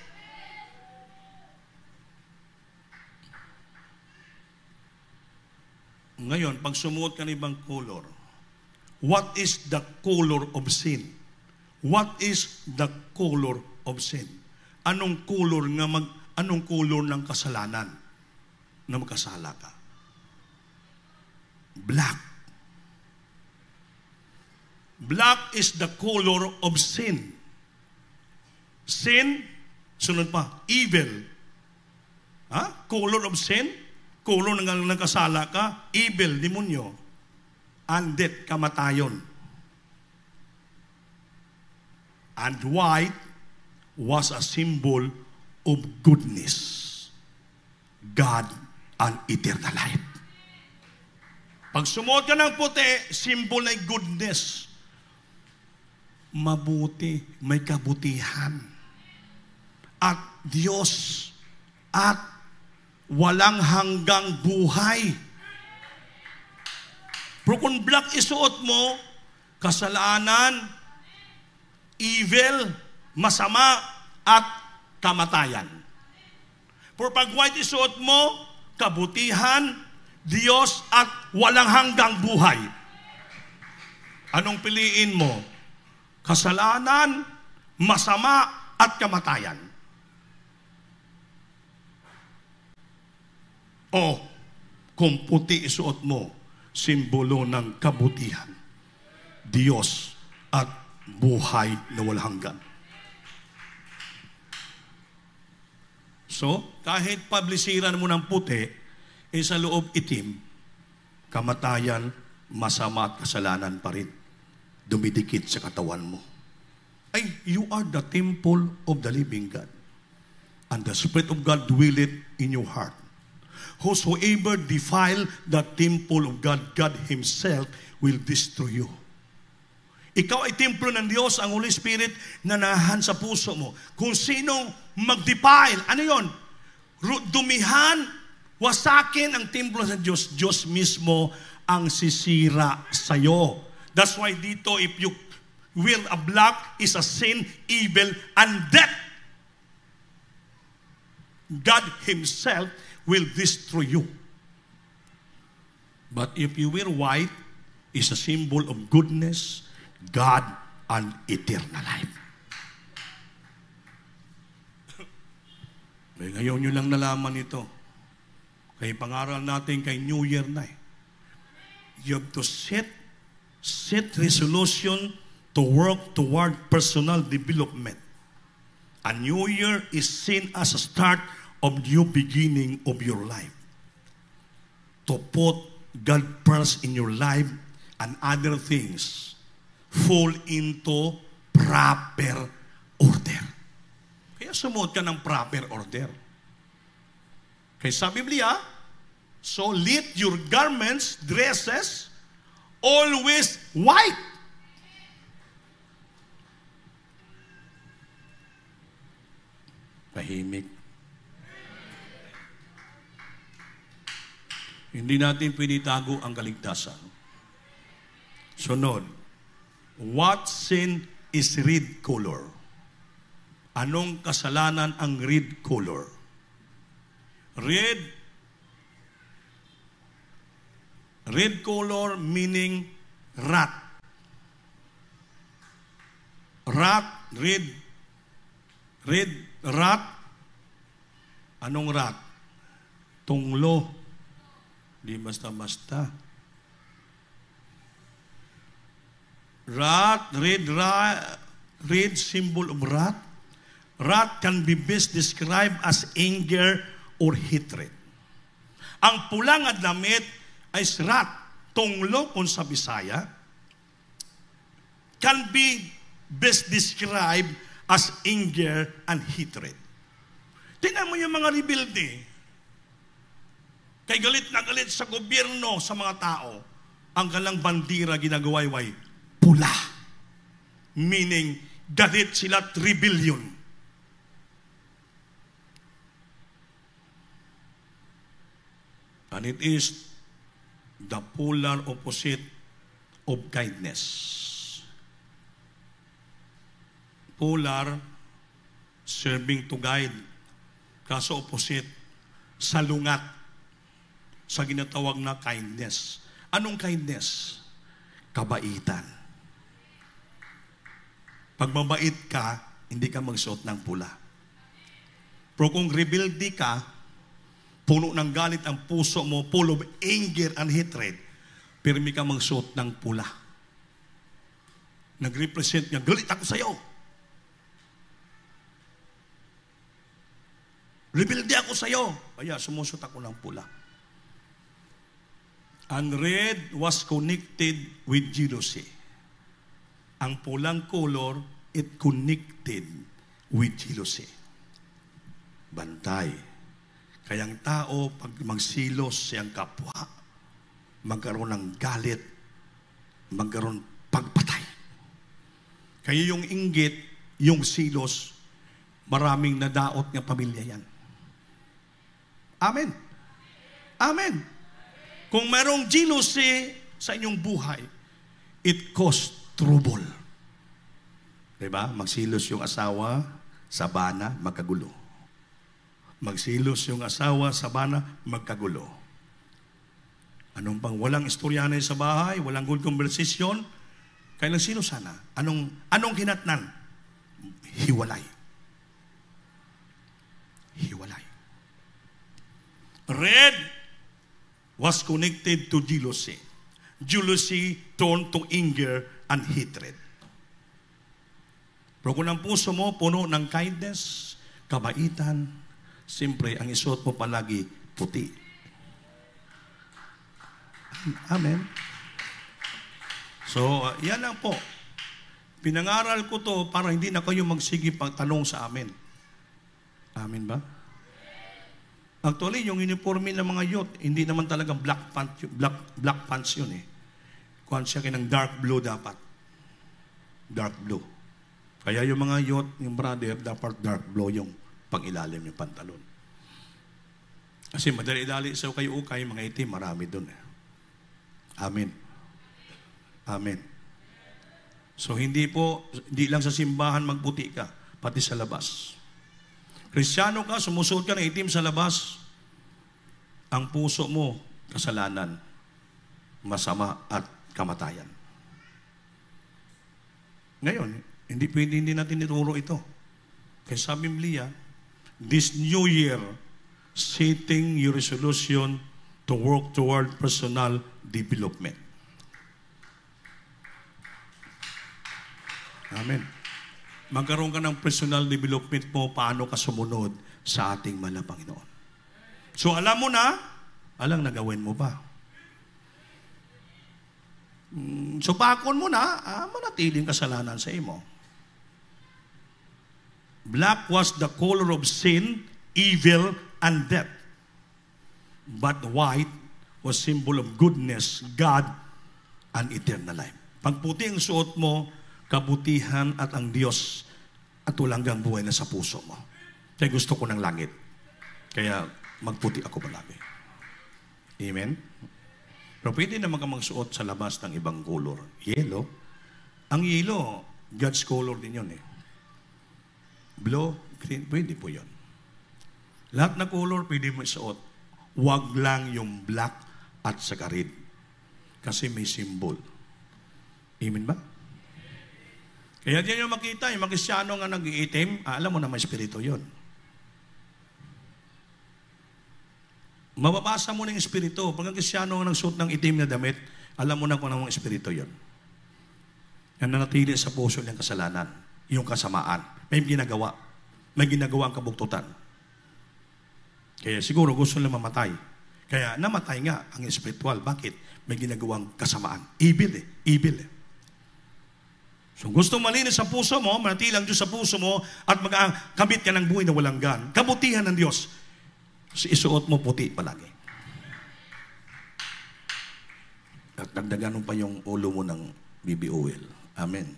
Ngayon, pag sumuot ka ng ibang color, what is the color of sin? What is the color of sin? Anong color ng kasalanan na magkasala ka? Black. Black is the color of sin. Sin, sunod pa, evil. Color of sin, color ng kasala ka, evil, demonyo, undead, kamatayon. And white was a symbol of goodness, God, and eternal life. Pag sumuot ka ng puti, symbol ay goodness. Mabuti, may kabutihan. At Diyos, at walang hanggang buhay. Pero kung black isuot mo, kasalanan, evil, masama, at kamatayan. Pero pag white isuot mo, kabutihan, Diyos, at walang hanggang buhay. Anong piliin mo? Kasalanan, masama, at kamatayan. O, kung puti isuot mo, simbolo ng kabutihan, Diyos, at buhay na walang hanggan. So, kahit pablisiran mo ng puti, sa loob itim, kamatayan, masama at kasalanan pa rin dumidikit sa katawan mo. Ay, you are the temple of the living God. And the Spirit of God dwelleth in your heart. Whosoever defile the temple of God, God Himself will destroy you. Ikaw ay templo ng Diyos, ang Holy Spirit na nahan sa puso mo. Kung sinong mag-defile, ano yon? Dumihan, wasakin ang templo ng Diyos, Diyos mismo ang sisira sa'yo. That's why dito, if you wear a black, is a sin, evil, and death. God Himself will destroy you. But if you wear white, is a symbol of goodness, God, and eternal life. Ngayon nyo lang nalaman ito. Kaya pangaral natin kay New Year na eh. You have to set resolution to work toward personal development. A new year is seen as a start of new beginning of your life. To put God first in your life and other things fall into proper order. Kaya sumuot ka ng proper order. Kaya sa Biblia, so let your garments, dresses, always white. Tahimik. Hindi natin pwede tago ang kaligtasan. Sunod, what sin is red color? Anong kasalanan ang red color? Red color meaning rat. Red, rat. Anong rat? Tunglo. Di basta-basta. Red symbol of rat. Rat can be best described as anger or hatred. Ang pulang at damit ay rat, tunglo kung sa Bisaya, can be best described as anger and hatred. Tingnan mo yung mga rebelde. Kay galit na galit sa gobyerno, sa mga tao, ang kalang bandira ginagawayway, pula. Meaning, galit sila at rebellion. And it is the polar opposite of kindness. Polar, serving to guide. Kaso opposite, salungat. sa ginatawag na kindness. Anong kindness? Kabaitan. Pag mabait ka, hindi ka magsuot ng pula. Pero kung rebelde ka, puno ng galit ang puso mo, full of anger and hatred, pirmi ka magsuot ng pula. Nag-represent niya, galit ako sa'yo. Rebelde ako sa'yo. Kaya sumusot ako ng pula. And red was connected with jealousy. Ang pulang color, it connected with jealousy. Bantay. Kaya ang tao, pag magsilos siyang kapwa, magkaroon ng galit, magkaroon pagpatay. Kaya yung inggit, yung silos, maraming nadaot ng pamilya yan. Amen. Amen. Kung mayroong jealousy sa inyong buhay, it causes trouble. Diba? Magsilos yung asawa, sabana, magkagulo. Magsilos yung asawa, sabana, magkagulo. Anong pang walang istoryanay sa bahay, walang good conversation, kailang sino sana? Anong kinatnan? Hiwalay. Hiwalay. Red was connected to jealousy. Jealousy turned to anger and hatred. Pero kung ang puso mo puno ng kindness, kabaitan, siyempre ang isuot mo palagi puti. Amen. So, yan lang po. Pinangaral ko to para hindi na kayo magsige pagtanong sa amin. Amen ba? Actually, yung uniforme ng mga youth, hindi naman talaga black pants yun eh. Kuhan siya ng dark blue dapat. Dark blue. Kaya yung mga youth, yung brother, dapat dark blue yung pang-ilalim yung pantalon. Kasi madali-dali sa kayo ukay, mga itim, marami dun eh. Amen. Amen. So hindi lang sa simbahan magputi ka, pati sa labas. Kristyano ka, sumusuot ka ng itim sa labas, ang puso mo, kasalanan, masama at kamatayan. Ngayon, hindi natin ituro ito. Kaya sabi Biblia, this new year, setting your resolution to work toward personal development. Amen. Magkaroon ka ng personal development mo paano ka sumunod sa ating mahal na Panginoon. So alam mo na, alang nagawin mo pa. So bakon mo na, manatiling kasalanan sa imo. Black was the color of sin, evil, and death. But white was symbol of goodness, God, and eternal life. Pag puti ang suot mo, kabutihan at ang Diyos at tulanggang buhay na sa puso mo. Kaya gusto ko ng langit. Kaya magputi ako palagi. Amen? Pero pwede naman ka magsuot sa labas ng ibang color. Yellow. Ang yellow, God's color din yun eh. Blue, green, pwede po yun. Lahat na color pwede mo isuot. Huwag lang yung black at saka red. Kasi may symbol. Amen ba? Kaya diyan yung makita, yung mga Kristyano nga nag-iitim, alam mo na may espiritu yun. Mababasa mo na yung espiritu. Pag ang Kristyano nga nagsuot ng itim na damit, alam mo na kung anong espiritu yun. Yan nanatili sa puso niyang kasalanan, yung kasamaan. May ginagawa. May ginagawa ang kabuktutan. Kaya siguro gusto nila mamatay. Kaya namatay nga ang espiritual. Bakit? May ginagawang kasamaan. Evil eh. Evil eh. So gusto malinis sa puso mo, manatili ang Diyos sa puso mo, at magkamit ka ng buhay na walang gan. Kabutihan ng Diyos. So, isuot mo puti palagi. At dagdagan mo pa yung ulo mo ng BB oil. Amen.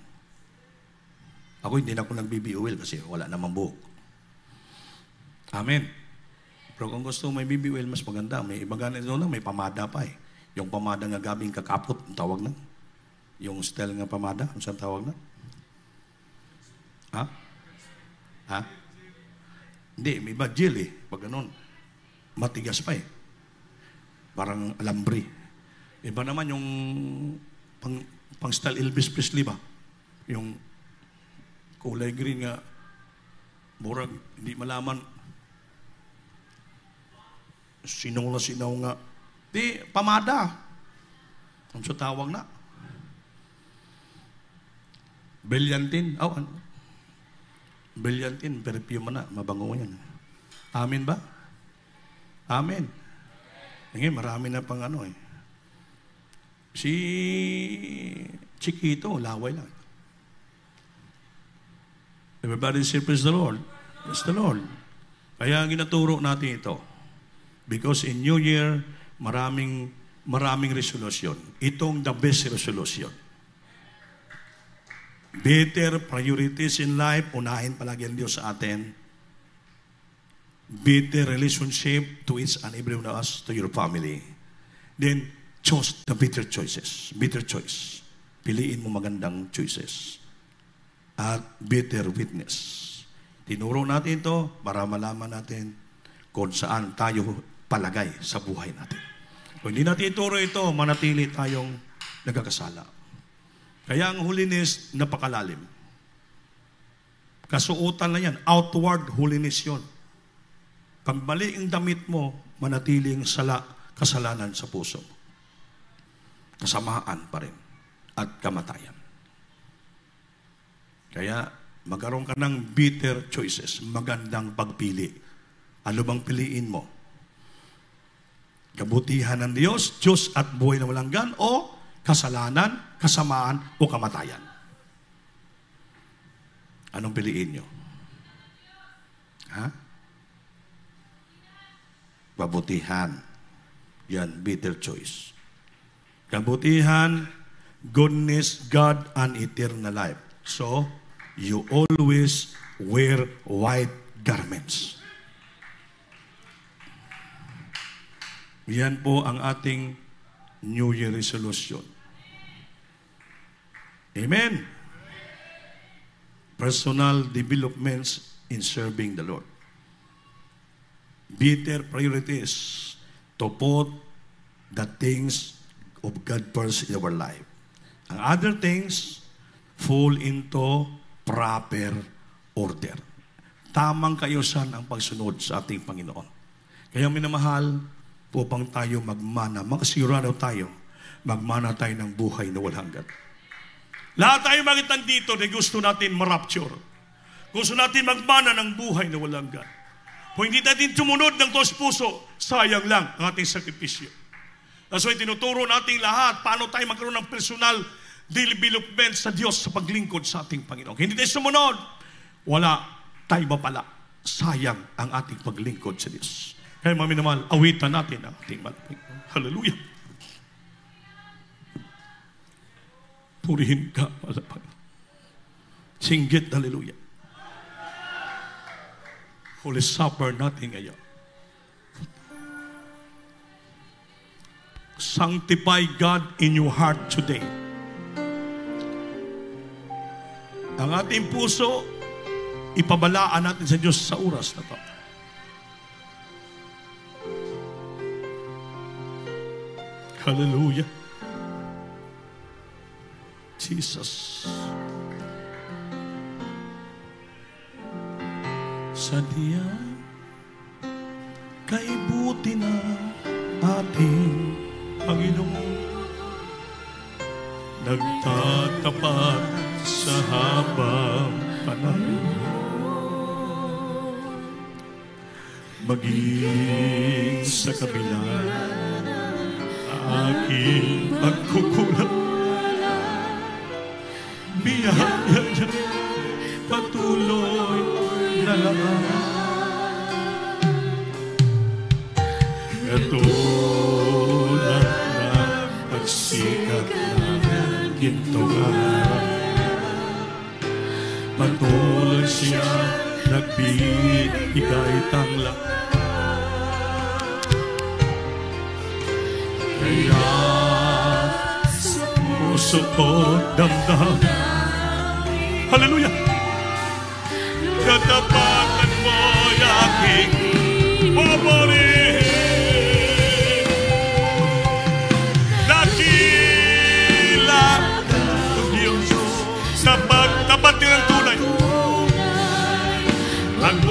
Ako hindi na ako nag-BB oil kasi wala namang buhok. Amen. Pero kung gusto may BB oil, mas maganda. May iba ganit doon, may pamada pa eh. Yung pamada nga gabing kakapot, ang tawag na. Yung style nga pamada, ang saan tawag na? Ha? Ha? Hindi, may iba gel eh. Pag ganun, matigas pa eh. parang alambre. Iba naman yung pang style Elvis Presley ba? Yung kulay green nga, murag, hindi malaman. Sinaw nga. Di, pamada. Ang sa tawag na. Brilliantine. Oh, ano? Brilliantine, perfume na. Mabango yan. Amen ba? Amen. Ngayon, marami na pang ano eh. Si Chiquito, laway lang. Everybody say, praise the Lord. Praise the Lord. Kaya ginaturo natin ito. Because in New Year, maraming resolution. Itong the best resolution. Better priorities in life. Unahin palagi ang Diyos sa atin. Better relationship to each and every one of us, to your family. Then, choose the better choices. Better choice. Piliin mo magandang choices. At better witness. Tinuro natin ito para malaman natin kung saan tayo palagay sa buhay natin. Kung hindi natin ituro ito, manatili tayong nagkakasala. Kaya ang holiness, napakalalim. Kasuotan na yan. Outward holiness yun. Pag mali ang damit mo, manatiling kasalanan sa puso mo. Kasamaan pa rin. At kamatayan. Kaya, magkaroon ka ng better choices. Magandang pagpili. Ano bang piliin mo? Kabutihan ng Diyos at buhay na walang hanggan, o kasalanan, kasamaan, o kamatayan? Anong piliin nyo? Ha? Kabutihan. Yan, better choice. Kabutihan, goodness, God, and eternal life. So, you always wear white garments. Yan po ang ating New Year resolution. Amen. Personal developments in serving the Lord. Better priorities to put the things of God first in our life. Ang other things fall into proper order. Tamang kaayusan ang pagsunod sa ating Panginoon. Kaya minamahal, upang tayo magmana, makasigurado tayo, magmana tayo ng buhay na walang hanggan. Lahat tayo makita dito na gusto natin marapture. Gusto natin magmana ng buhay na walang hanggan. Kung hindi natin tumunod ng tos puso, sayang lang ang ating sakripisyo. That's why tinuturo natin lahat, paano tayo magkaroon ng personal development sa Diyos sa paglingkod sa ating Panginoon. Kung hindi tayo sumunod, wala tayo mapala. Sayang ang ating paglingkod sa Diyos. Kaya mami naman, awitan natin ang ating malapit. Hallelujah. Purihin ka, malapit. Singgit, hallelujah. Holy Supper natin ngayon. Sanctify God in your heart today. Ang ating puso, ipabalaan natin sa Diyos sa oras na ito. Hallelujah. Jesus. Sadya kay buti na ating Panginoon, nagtatapat sa habang panahon, maging sa kabila aking pagkukulang, biyaya niya patuloy na lang. Katulad na pagsikat ng gintong araw, patuloy siya nagbibigay tanglang. Kaya sa puso ko damdam, hallelujah, katapatan mo'y aking paparihin.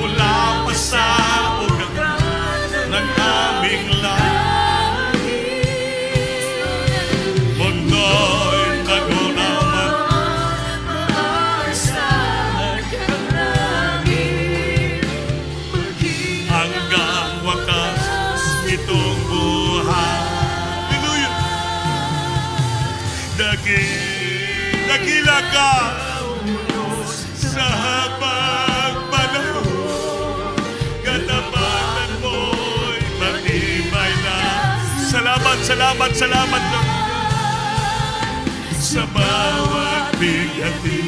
mula pa sa ugat ng aming langit. Mundo'y nagunaman sa langit. Hanggang wakas itong buhay. Hallelujah! Dakila ka sa habang panahon, katapatan mo'y matibay na. Salamat, salamat, salamat Lord. Sa bawat bigati,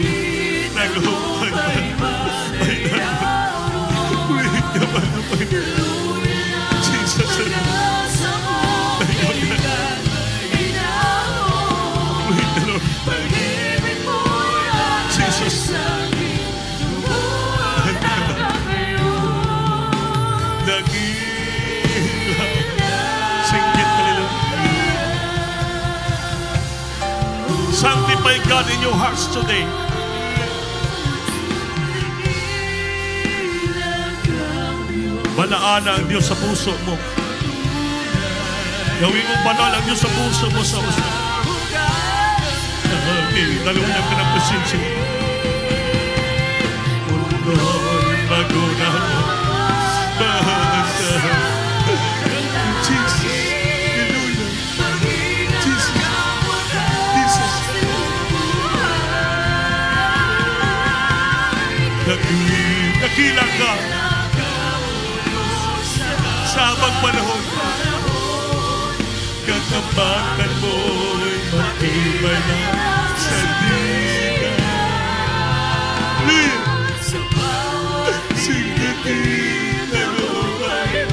naghukay man ulit ka ba na Panginoon? Jesus, ulit ka Lord. Jesus, sanctify God in your hearts today. Balaan ang Diyos sa puso mo. Gawin mong banal ang Diyos sa puso mo sa puso. Okay, dalawang ka ng pasensya. Mundo'y maguna mo. Jesus. Hallelujah. Jesus. Jesus. Dakila ka sa habang panahon. Katapatan mo'y matibay na sa diga. Sa bawat singati na lumay.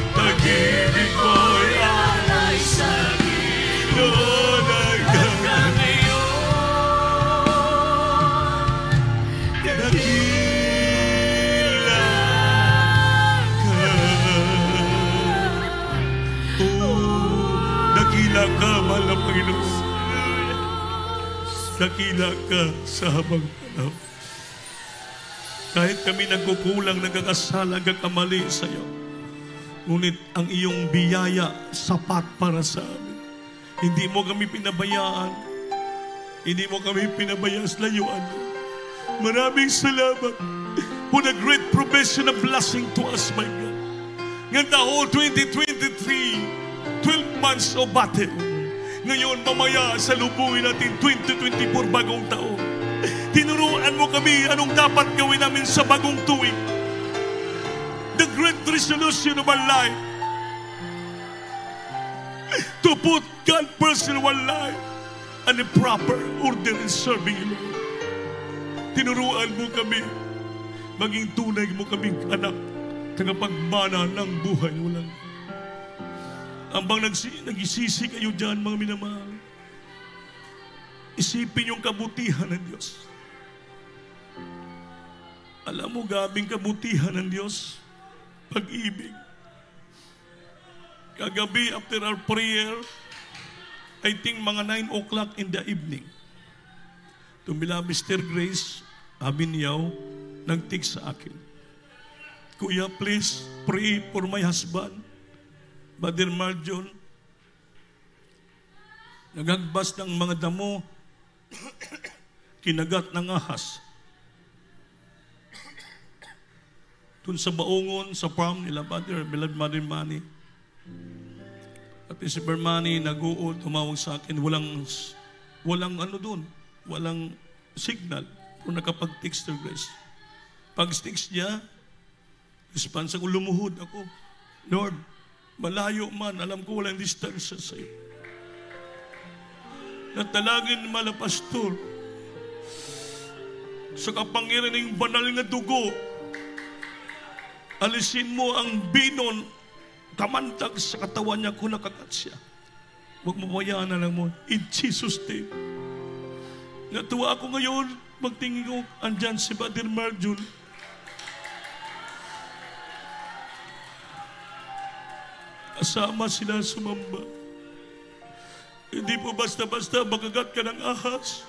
Pag-ibig mo'y alay sa Panginoon hanggang dakila ka, mahal na Panginoon. Dakila ka sa habang panahon. Kahit kami nagkukulang, nagkakasala, nagkakamali sa iyo, ngunit ang iyong biyaya sapat para sa amin. Hindi mo kami pinabayaan. Hindi mo kami pinabayaan sa layuan. Maraming salamat for the great provision of blessing to us, my God. Ngayon the whole 2023, 12 months of battle. Ngayon, mamaya, salubungin natin 2024, bagong taon. Tinuruan mo kami anong dapat gawin namin sa bagong tuwing. The great resolution of our life. To put God first in our life and the proper order in serving you, Lord. Tinuruan mo kami, maging tunay mo kaming anak, tagapagmana ng buhay. Walang ambang nagsisisi kayo dyan, mga minamahal. Isipin yung kabutihan ng Diyos. Alam mo, gabing kabutihan ng Diyos, pag-ibig. Kagabi, after our prayer, I think mga 9 o'clock in the evening, tumila Mr. Grace Abinyaw, nag-text sa akin, Kuya, please pray for my husband, Brother Marjon. Nagagbas ng mga damo, kinagat ng ahas. Dun sa Baungon, sa farm nila, Brother Mother Manny. At si Bermani nag-uod, tumawag sa akin, walang ano dun, walang signal kung nakapag-text or Grace. Pag-text niya, response ako, lumuhod ako. Lord, malayo man, alam ko walang distance sa iyo. Natalagin mala pastor, sa kapangyarihan ng banal na dugo, alisin mo ang binon, kamantag sa katawan niya kung nakakat siya. Huwag mo bayaan na lang mo. In Jesus' name. Natuwa ako ngayon, magtingin ko, andyan si Brother Marjul. Kasama sila sumamba. Hindi po basta-basta makagat ka ng ahas.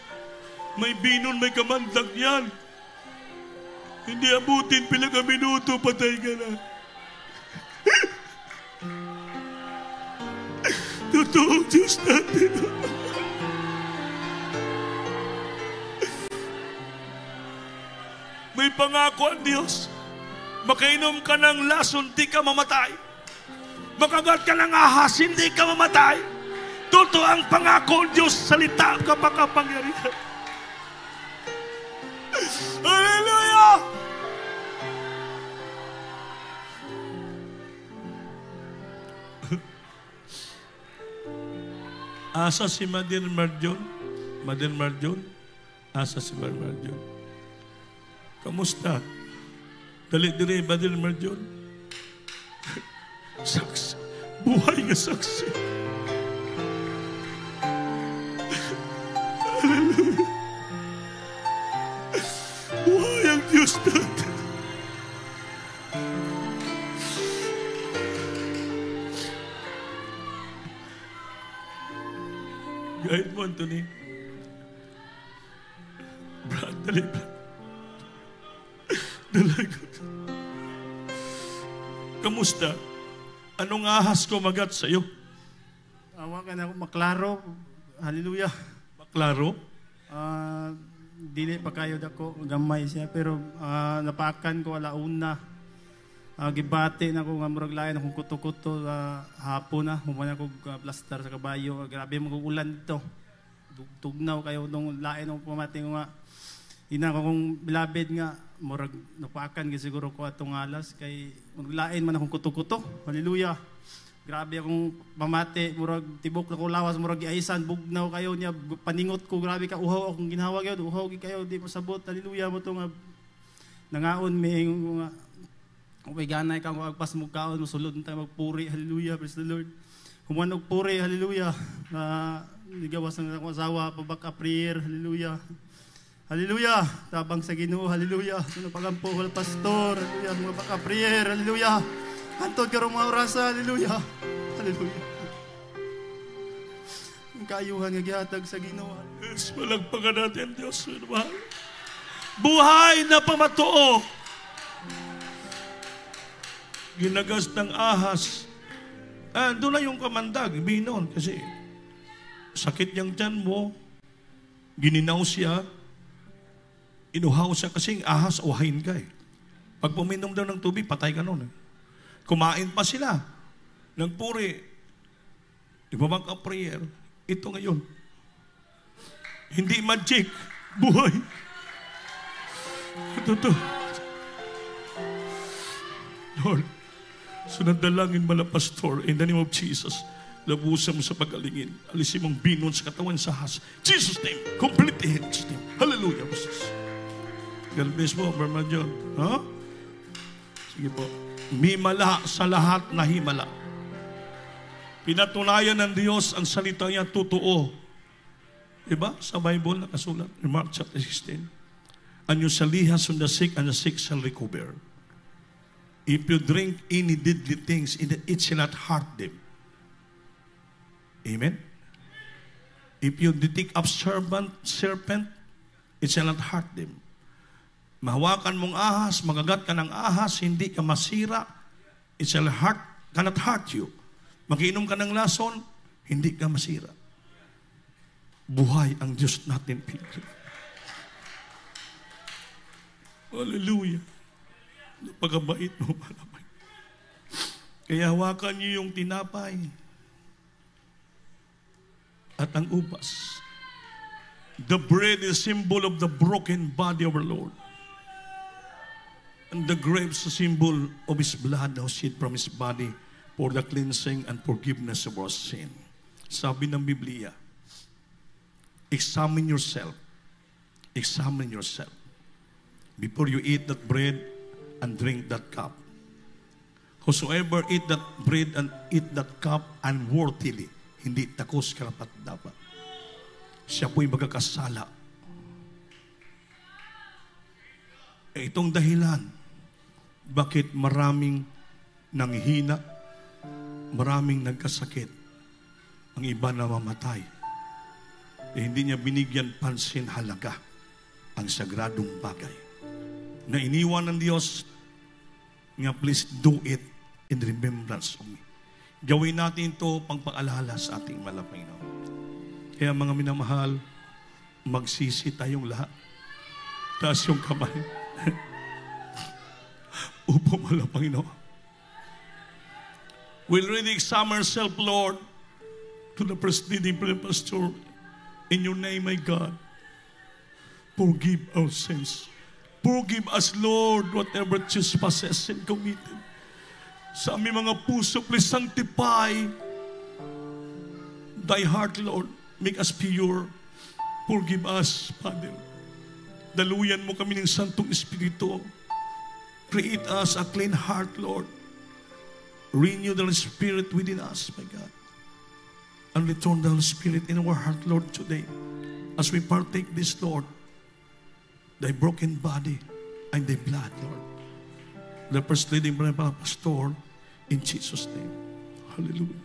May binon, may kamandag yan. Hindi abutin pila ka minuto, patay ka na. Totoong Diyos natin. May pangako ang Diyos. Makainom ka ng lason, di ka mamatay. Makagat ka ng ahas, hindi ka mamatay. Totoo ang pangako ng Diyos, salita ka makapangyarihan. Hallelujah! Asa si Mother Marjon? Mother Marjon? Asa si Mother Marjon? Kamusta? Dali dire, Mother Marjon? Saksi. Buhay nga saksi. Hallelujah. Buhay ang Diyos natin. Guide mo, Anthony. Brad, dali, Brad. Dalaga. Kamusta? Anong ahas ko magat sa'yo? Awa ka na ako maklaro. Hallelujah. Maklaro? Dili pa kayo dako gamay siya pero napakan ko alauna. Gibati na ko nga murag lain akong kuto-kuto hapon na human ako plaster sa kabayo. Grabe mo ulan dito. Tugnaw kayo nung lain ng pamati ko nga ina ko kong bilabid nga murag napakan gi siguro ko atong alas kay maglain man akong kuto-kuto. Hallelujah. Grabe akong pamati, murag tibok na ko lawas, murag giaisan, bugnaw kayo niya, paningot ko, grabe ka, uhaw akong ginhawa kayo, uhaw kayo, di mo sabot, hallelujah mo ito nga, nangaon, may nga, may ganay ka, magpas mo kaon, masulod na tayo magpuri, hallelujah, praise the Lord. Humanog puri, hallelujah, ligawas ng asawa, pabaka prayer, hallelujah. Hallelujah, tabang sa Ginoo, hallelujah, sunod pagampo, pastor, hallelujah, mga baka prayer, hallelujah. Antod ka mga orasa, hallelujah. Hallelujah. Ang kaayuhan nga gihatag sa Ginoo. Yes, malagpagan natin, Diyos. Buhay na pamatuo. Ginagas ng ahas. Doon na yung kamandag, binon. Kasi sakit yung tiyan mo. Gininaw siya. Inuhaw siya kasi ahas, uhain ka eh. Pag puminom daw ng tubig, patay ka nun eh. Kumain pa sila. Nagpuri. Di ba prayer? Ito ngayon. Hindi magic. Buhay. Ito to. Lord, sunod dalangin mo na pastor in the name of Jesus. Labusan mo sa pagalingin. Alisin mong binon sa katawan sa has. Jesus name. Complete in Jesus name. Hallelujah. God bless mo, Brother John. Ha? Sige po. Himala sa lahat na himala. Pinatunayan ng Diyos ang salita niya totoo. Diba? Sa Bible nakasulat. In Mark chapter 16. And you shall lay hands on the sick and the sick shall recover. If you drink any deadly things, it shall not hurt them. Amen? If you take up serpent, it shall not hurt them. Mahawakan mong ahas, magagat ka ng ahas, hindi ka masira, it shall cannot hurt you. Mag-inom ka ng lason, hindi ka masira. Buhay ang Diyos natin, Pilipino. Hallelujah. Napagabait mo, malamay. Kaya hawakan niyo yung tinapay at ang upas. The bread is symbol of the broken body of our Lord. And the grapes a symbol of His blood that was shed from His body for the cleansing and forgiveness of our sin. Sabi ng Biblia, examine yourself. Examine yourself. Before you eat that bread and drink that cup. Whosoever eat that bread and eat that cup unworthily, hindi takos karapat dapat. Siya po'y magkakasala. Itong dahilan, bakit maraming nanghina, Maraming nagkasakit. Ang iba na mamatay. Hindi niya binigyan pansin halaga ang sagradong bagay na iniwan ng Diyos nga please do it in remembrance of me. Gawin natin ito pagpaalala sa ating malapay na. Kaya mga minamahal, magsisi tayong lahat. Taas yung kamay. Upo malapay na. We'll really examine ourselves, Lord, to the presiding pastor. In your name, my God, forgive our sins. Forgive us, Lord, whatever trespasses and committed. Sa aming mga puso, please sanctify thy heart, Lord. Make us pure. Forgive us, Father. Daluyan mo kami ng Santong Espiritu. Create us a clean heart, Lord. Renew the Spirit within us, my God. And return the Spirit in our heart, Lord, today. As we partake this, Lord, thy broken body and thy blood, Lord. The first leading by Pastor, in Jesus' name. Hallelujah.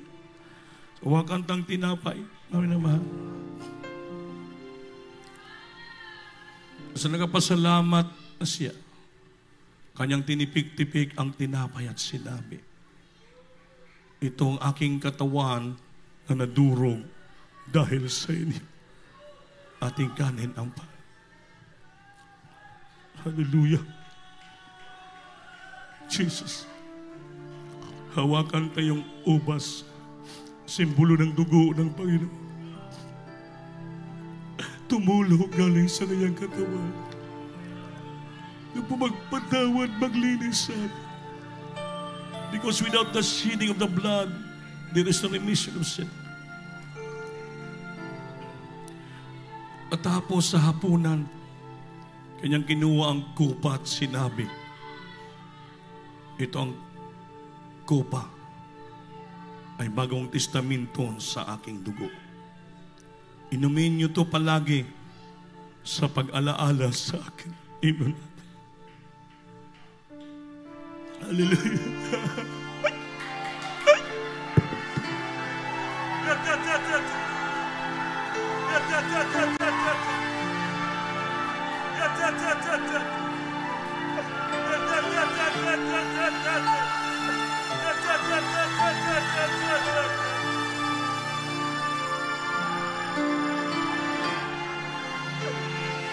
So, huwag kantang tinapay. Amin na mahal. Sa nagpasalamat na siya, kanyang tinipik-tipik ang tinapay at sinabi, itong aking katawan na nadurog dahil sa inyo. Ating kanin ang pa. Hallelujah. Jesus. Hawakan tayong ubas, simbolo ng dugo ng Panginoon. Tumulog galing sa kanyang katawan. Na magpatawad, maglinis sa atin. Because without the shedding of the blood, there is no remission of sin. At tapos sa hapunan, kanyang kinuha ang kupa at sinabi, ito ang kupa ay bagong testamento sa aking dugo. Inumin niyo to palagi sa pag-alaala sa akin. Amen. Hallelujah.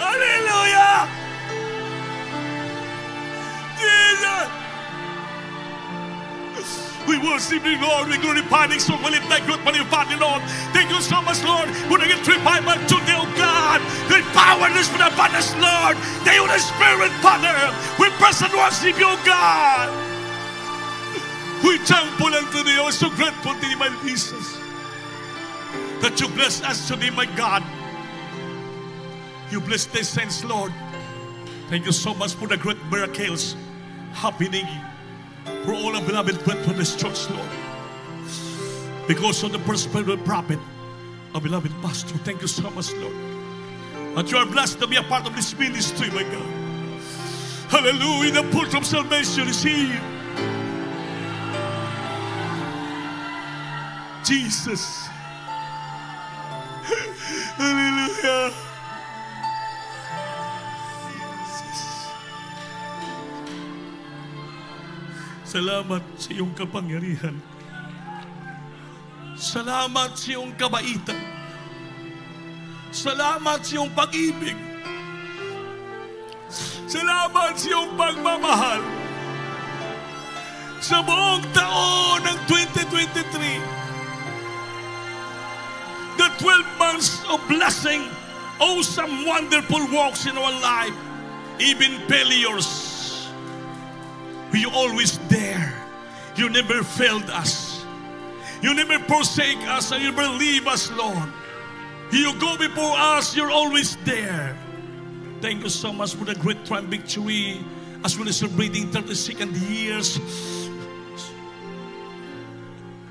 Hallelujah! Jesus! We worship you, Lord. We glorify you. So will it like good for your Father, Lord. Thank you so much, Lord. We're going to get revival today, oh God. The power is for the abundance, Lord. The Holy Spirit, Father. We present worship you, oh God. We thankful unto thee. Oh, so grateful to thee, my Jesus, that you bless us today, my God. You bless the saints, Lord. Thank you so much for the great miracles happening for all our beloved brethren in this church, Lord. Because of the prosperous prophet, our beloved pastor. Thank you so much, Lord. That you are blessed to be a part of this ministry, my God. Hallelujah. The portal of salvation is here. Jesus. Hallelujah. Salamat sa iyong kapangyarihan. Salamat sa iyong kabaitan. Salamat sa iyong pag-ibig. Salamat sa iyong pagmamahal. Sa buong taon ng 2023, the 12 months of blessing, awesome, wonderful works in our life, even failures, you always there. You never failed us. You never forsake us, and you never leave us, Lord. You go before us. You're always there. Thank you so much for the great triumph victory as well as celebrating 32nd years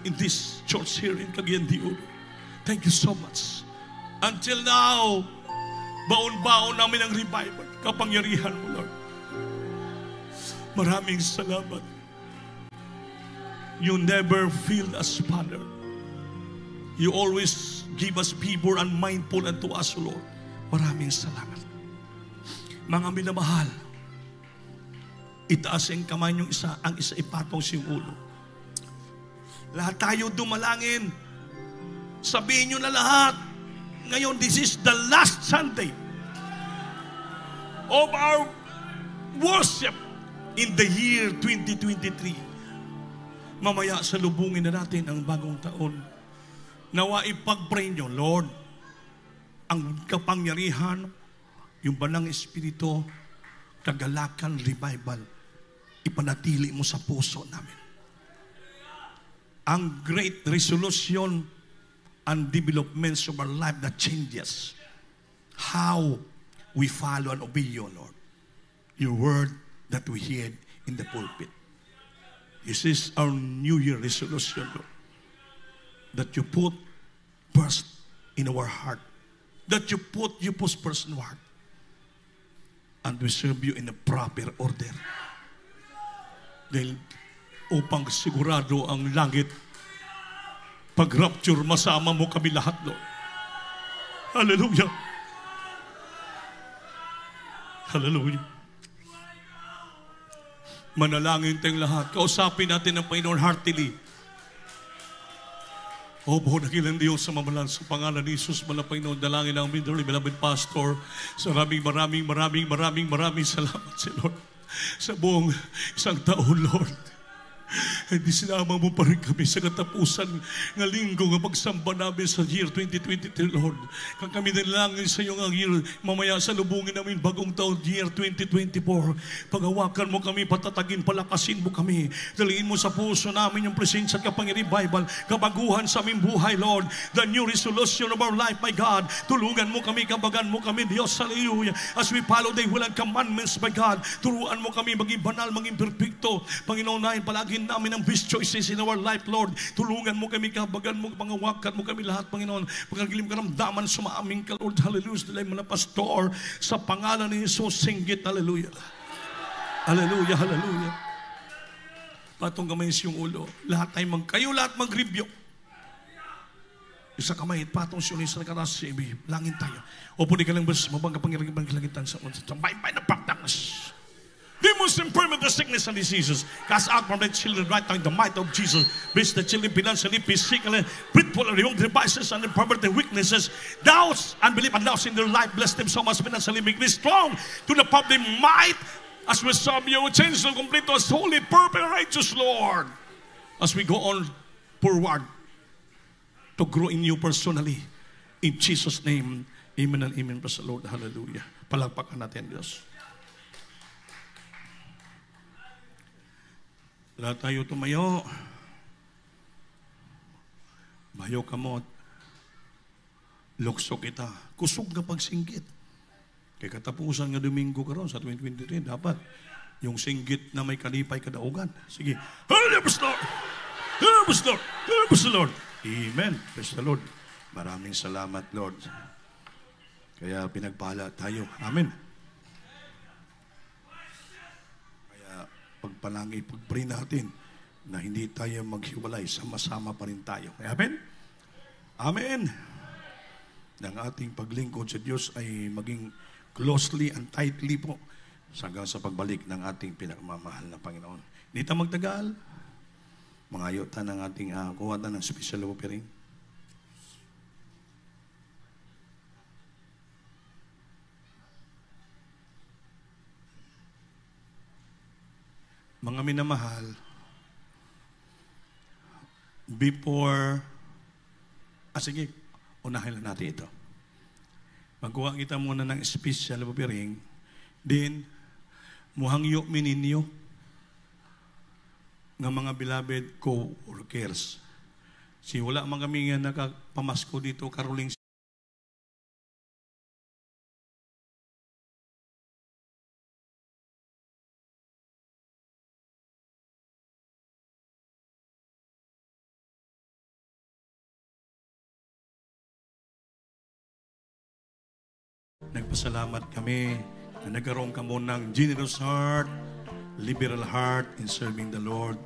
in this church here in Cagayan de Oro. Thank you so much. Until now, baon-baon namin ang revival. Kapangyarihan mo, Lord. Maraming salamat. You never failed us, Father. You always give us favor and mindful unto us, Lord. Maraming salamat. Mga minamahal, itaas ang kamay niyong isa, ang isa ipatong siyang ulo. Lahat tayo dumalangin. Sabihin niyo na lahat. Ngayon, this is the last Sunday of our worship in the year 2023. Mamaya salubungin na natin ang bagong taon. Nawa ipag-pray niyo, Lord, ang kapangyarihan, yung Banal Espiritu, kagalakan, revival, ipanatili mo sa puso namin. Ang great resolution and developments of our life that changes how we follow and obey you, Lord. Your word that we hear in the pulpit. This is our New Year resolution, Lord. That you put first in our heart. That you put first in our heart. And we serve you in a proper order. Dahil upang sigurado ang langit, pag-rapture, masama mo kami lahat, Lord. Hallelujah. Hallelujah. Manalangin tayong lahat. Kausapin natin ang Panginoon heartily. Opo, nakilang Diyos sa mamalan sa pangalan ni Jesus, mga Panginoon, dalangin ang dearly beloved pastor. Sa maraming salamat sa Lord. Sa buong isang taon, Lord. Hindi sinama mo pa rin kami sa katapusan ng linggo ng pagsamba namin sa year 2023, Lord. Kung kami nalangin sa iyo ng year, mamaya sa lubungin namin bagong taon, year 2024. Paghawakan mo kami, patatagin, palakasin mo kami. Daliin mo sa puso namin yung presensya at kapangyarihan revival, kabaguhan sa aming buhay, Lord. The new resolution of our life, my God. Tulungan mo kami, kabagan mo kami, Diyos, hallelujah. As we follow the will and commandments, my God. Turuan mo kami maging banal, maging perfecto. Panginoon, nahin palagi namin ang best choices in our life, Lord. Tulungan mo kami, kabagan mo, pangawakan mo kami lahat, Panginoon. Pagkagilim karamdaman, sumaaming ka, Lord. Hallelujah. Dalay mo na pastor, sa pangalan ni Jesus, singgit. Hallelujah. Hallelujah, hallelujah. Patong kamay siyong ulo. Lahat tayo kayo lahat mag-review. Isa kamay, patong siyong isa na karas, langin tayo. Opo di ka lang, bas, mabang kapangyarihan kalangitan sa may na pagtangas. Demons, infirmity, sickness, and diseases. Cast out from the children right now in the might of Jesus. Bless the children financially, physically, spiritually, remove devices and infirmity, weaknesses, doubts, unbelief, and doubts in their life. Bless them so much financially. Make them strong to the power of the might. As we serve you, change them complete to us, holy, perfect, righteous Lord. As we go on forward to grow in you personally. In Jesus' name, amen and amen. Praise the Lord. Hallelujah. Palagpakan natin, Diyos. Lahat tayo tumayo. Bayo kamot. Lukso kita. Kusog na pagsinggit. Kaya katapusan nga Domingo karon sa 2023, dapat yung singgit na may kalipay kadaugan. Sige. Hallelujah, praise the Lord. Hallelujah, praise the Lord. Hallelujah, praise the Lord. Amen. Praise the Lord. Maraming salamat, Lord. Kaya pinagpala tayo. Amen. Pagpalangi, pag-pray natin na hindi tayo maghiwalay, sama-sama pa rin tayo. Amen? Amen. Ng ating paglingkod sa Diyos ay maging closely and tightly po hanggang sa pagbalik ng ating pinagmamahal na Panginoon. Hindi tayo magtagal. Mangayota ng ating kuwata ng special offering. Mga minamahal, before, sige, unahin lang natin ito. Magkuha kita muna ng special offering, then, muhangyo mininyo ng mga beloved co-workers. Si wala mga kami nga nakapamasko dito, karuling nagpasalamat kami na nagkaroon ka mo ng generous heart, liberal heart in serving the Lord.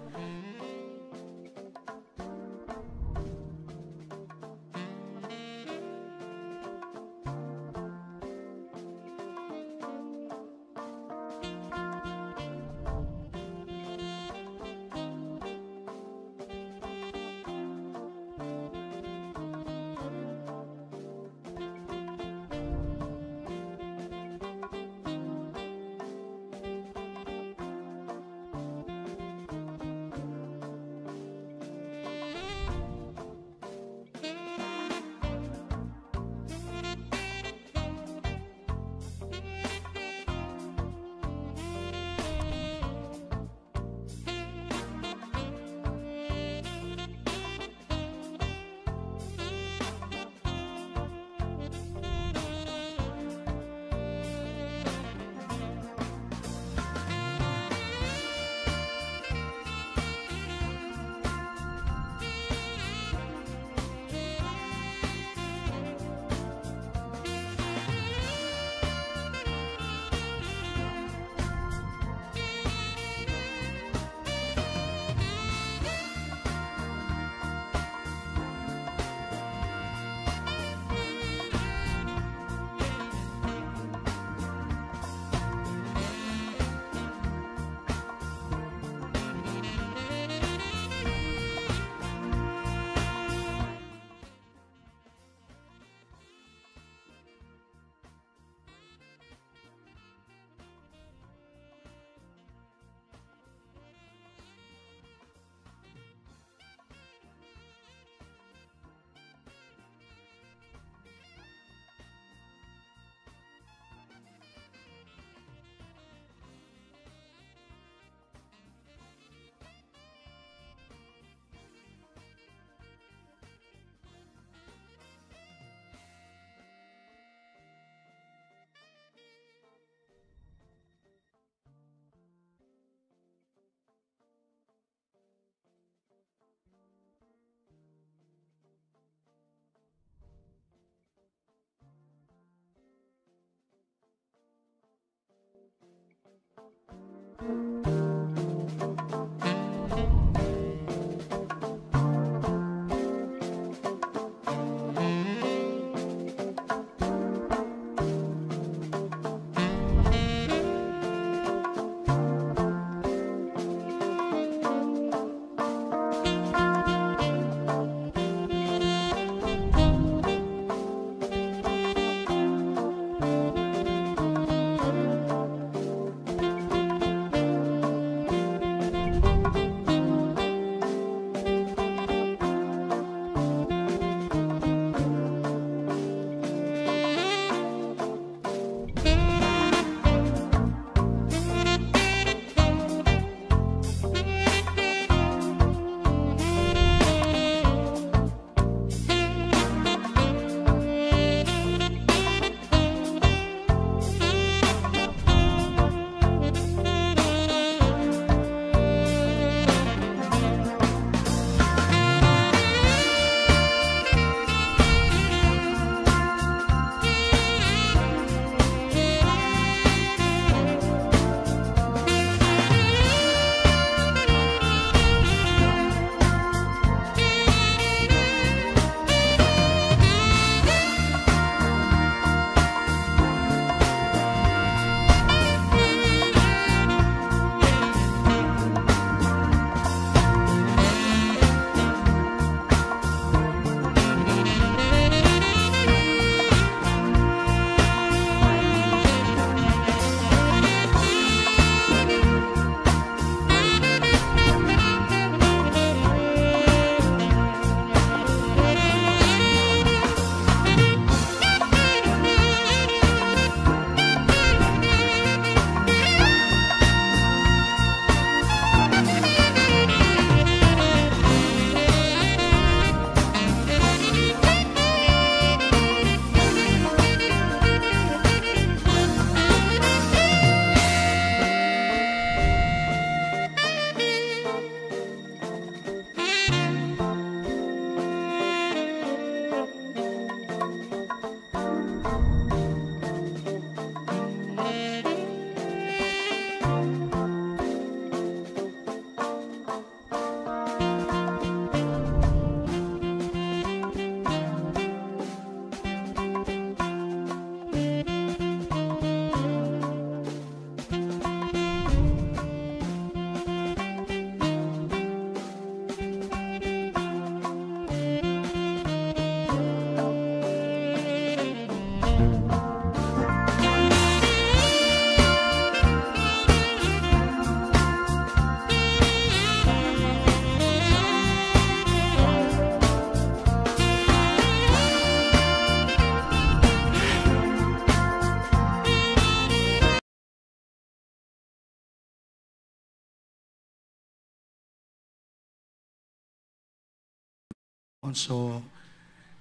So,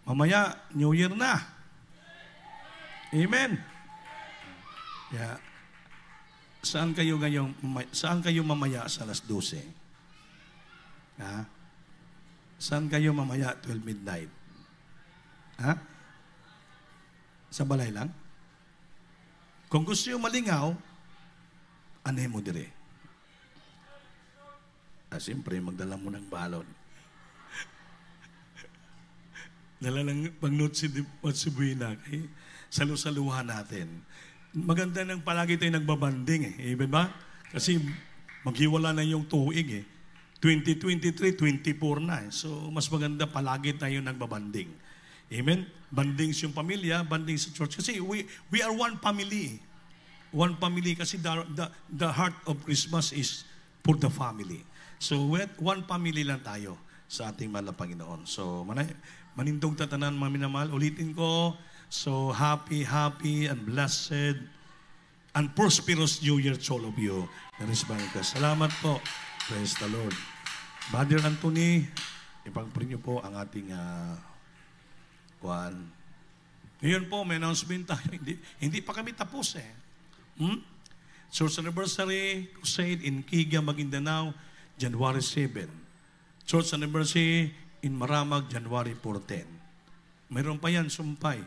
mamaya, New Year na. Amen. Yeah. Saan kayo mamaya sa alas 12? Ha? Saan kayo mamaya 12 midnight? Ha? Sa balay lang? Kung gusto nyo malingaw, anay mo dire. Siyempre, magdala mo ng balon. Dala ng pag-note si Buena, kay salu-saluhan natin. Maganda nang palagi tayo nagbabanding eh. Amen ba? Kasi maghiwala na yung tuig eh. 2023, 24 na eh. So, mas maganda palagi tayo nagbabanding. Amen? Banding yung pamilya, banding sa church. Kasi we are one family. One family kasi the heart of Christmas is for the family. So, one family lang tayo sa ating mahal na Panginoon. So, manindog tatanan, mga minamahal. Ulitin ko, so happy and blessed and prosperous New Year to all of you. Salamat po. Praise the Lord. Brother Anthony, ipagpuri niyo po ang ating kuwan. Ngayon po, may announcement tayo. Hindi pa kami tapos eh. Church Anniversary Crusade in Kiga, Maguindanao, January 7. Church Anniversary in Maramag, January 14. Mayroon pa yan, Sumpay.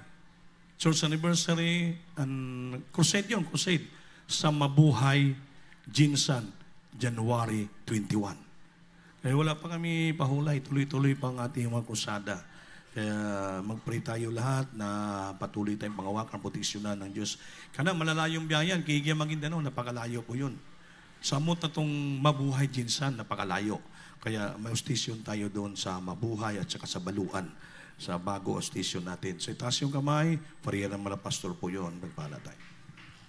Church Anniversary and Crusade yun, Crusade. sa Mabuhay Jinsan, January 21. Kaya wala pa kami pahulay, tuloy-tuloy pa ang ating mga kusada. Kaya mag-pray tayo lahat na patuloy tayong pangawakan, proteksyonan ng Diyos. Kana malalayong biyayan, Kigya Maguindanao, napakalayo po yun. Samot na itong Mabuhay Jinsan, napakalayo. Kaya may hostisyon tayo doon sa Mabuhay at saka sa Baluan, sa bago hostisyon natin. So itaas yung kamay, pariyan ng mga pastor po yun, magpala tayo.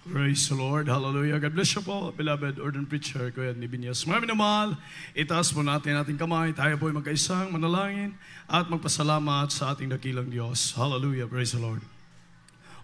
Praise the Lord. Hallelujah. God bless you po, beloved ordained preacher, Kuya Nibinias. Maraming naman, itaas po natin ating kamay. Tayo po ay magkaisang manalangin at magpasalamat sa ating dakilang Diyos. Hallelujah. Praise the Lord.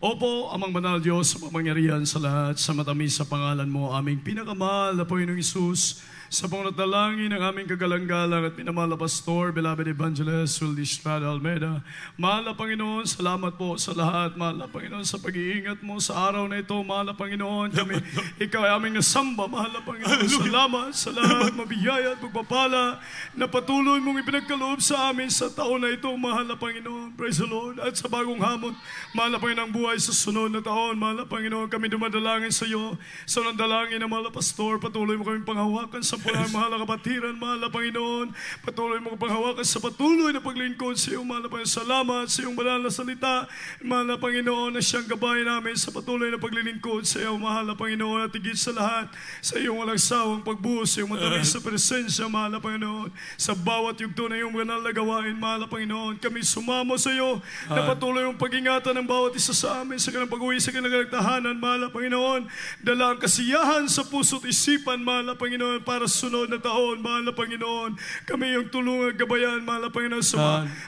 Opo, amang banal Diyos, mapangyarihan sa lahat, sa matamis sa pangalan mo, aming pinakamahal na Panginoong Isus, sa pangatalangin ng aming kagalang-galang at minamahal na pastor, beloved evangelist, Wildy Estrada Almeida. Mahal na Panginoon, salamat po sa lahat. Mahal na Panginoon, sa pag-iingat mo sa araw na ito. Mahal na Panginoon, kami, ikaw ay aming nasamba. Mahal na Panginoon, salamat sa lahat, mabiyaya at pagpapala na patuloy mong ipinagkaloob sa amin sa taon na ito. Mahal na Panginoon, praise the Lord. At sa bagong hamon, mahal na Panginoon, ang buhay sa sunod na taon. Mahal na Panginoon, kami dumadalangin sa iyo. Sa nandalangin ng mahal na pastor, patuloy mo kami panghawakan sa pulang mahal na kapatiran, mahal na Panginoon. Patuloy mo panghawakan sa patuloy na paglingkod sa iyo, mahal na Panginoon. Salamat sa iyong banal na salita, mahal na Panginoon, na siyang gabay namin sa patuloy na paglilingkod sa iyo, mahal na Panginoon. At higit sa lahat, sa iyong walang sawang pagbuhos, sa iyong matamis sa presensya, mahal na Panginoon. Sa bawat yugto na iyong banal na gawain, mahal na Panginoon, kami sumamo sa iyo na patuloy mong pag-ingatan ng bawat isa sa amin sa kanilang pag-uwi, sa kanilang tahanan, mahal na Panginoon. Dala ang kasiyahan sa puso't isipan, mahal na Panginoon, para sunod na taon, mahal na Panginoon. Kami yung tulungan, gabayan, mahal na Panginoon,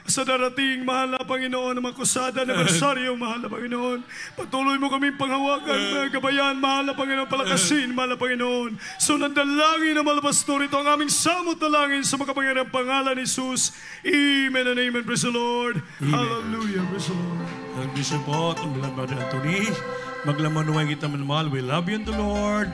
sa darating, mahal na Panginoon, na mga kusada, anibersaryo, mahal na Panginoon. Patuloy mo kami panghawakan, gabayan, mahal na Panginoon, palakasin, mahal na Panginoon. So nandalangin na mahal na pastor, ito ang aming samot na langin sa makapangyarihang pangalan ni Jesus. Amen and amen. Praise the Lord. Amen. Hallelujah. Praise the Lord. Ang Bishop po, itong Brother Anthony, maglaman kita manmahal. We love you in the Lord.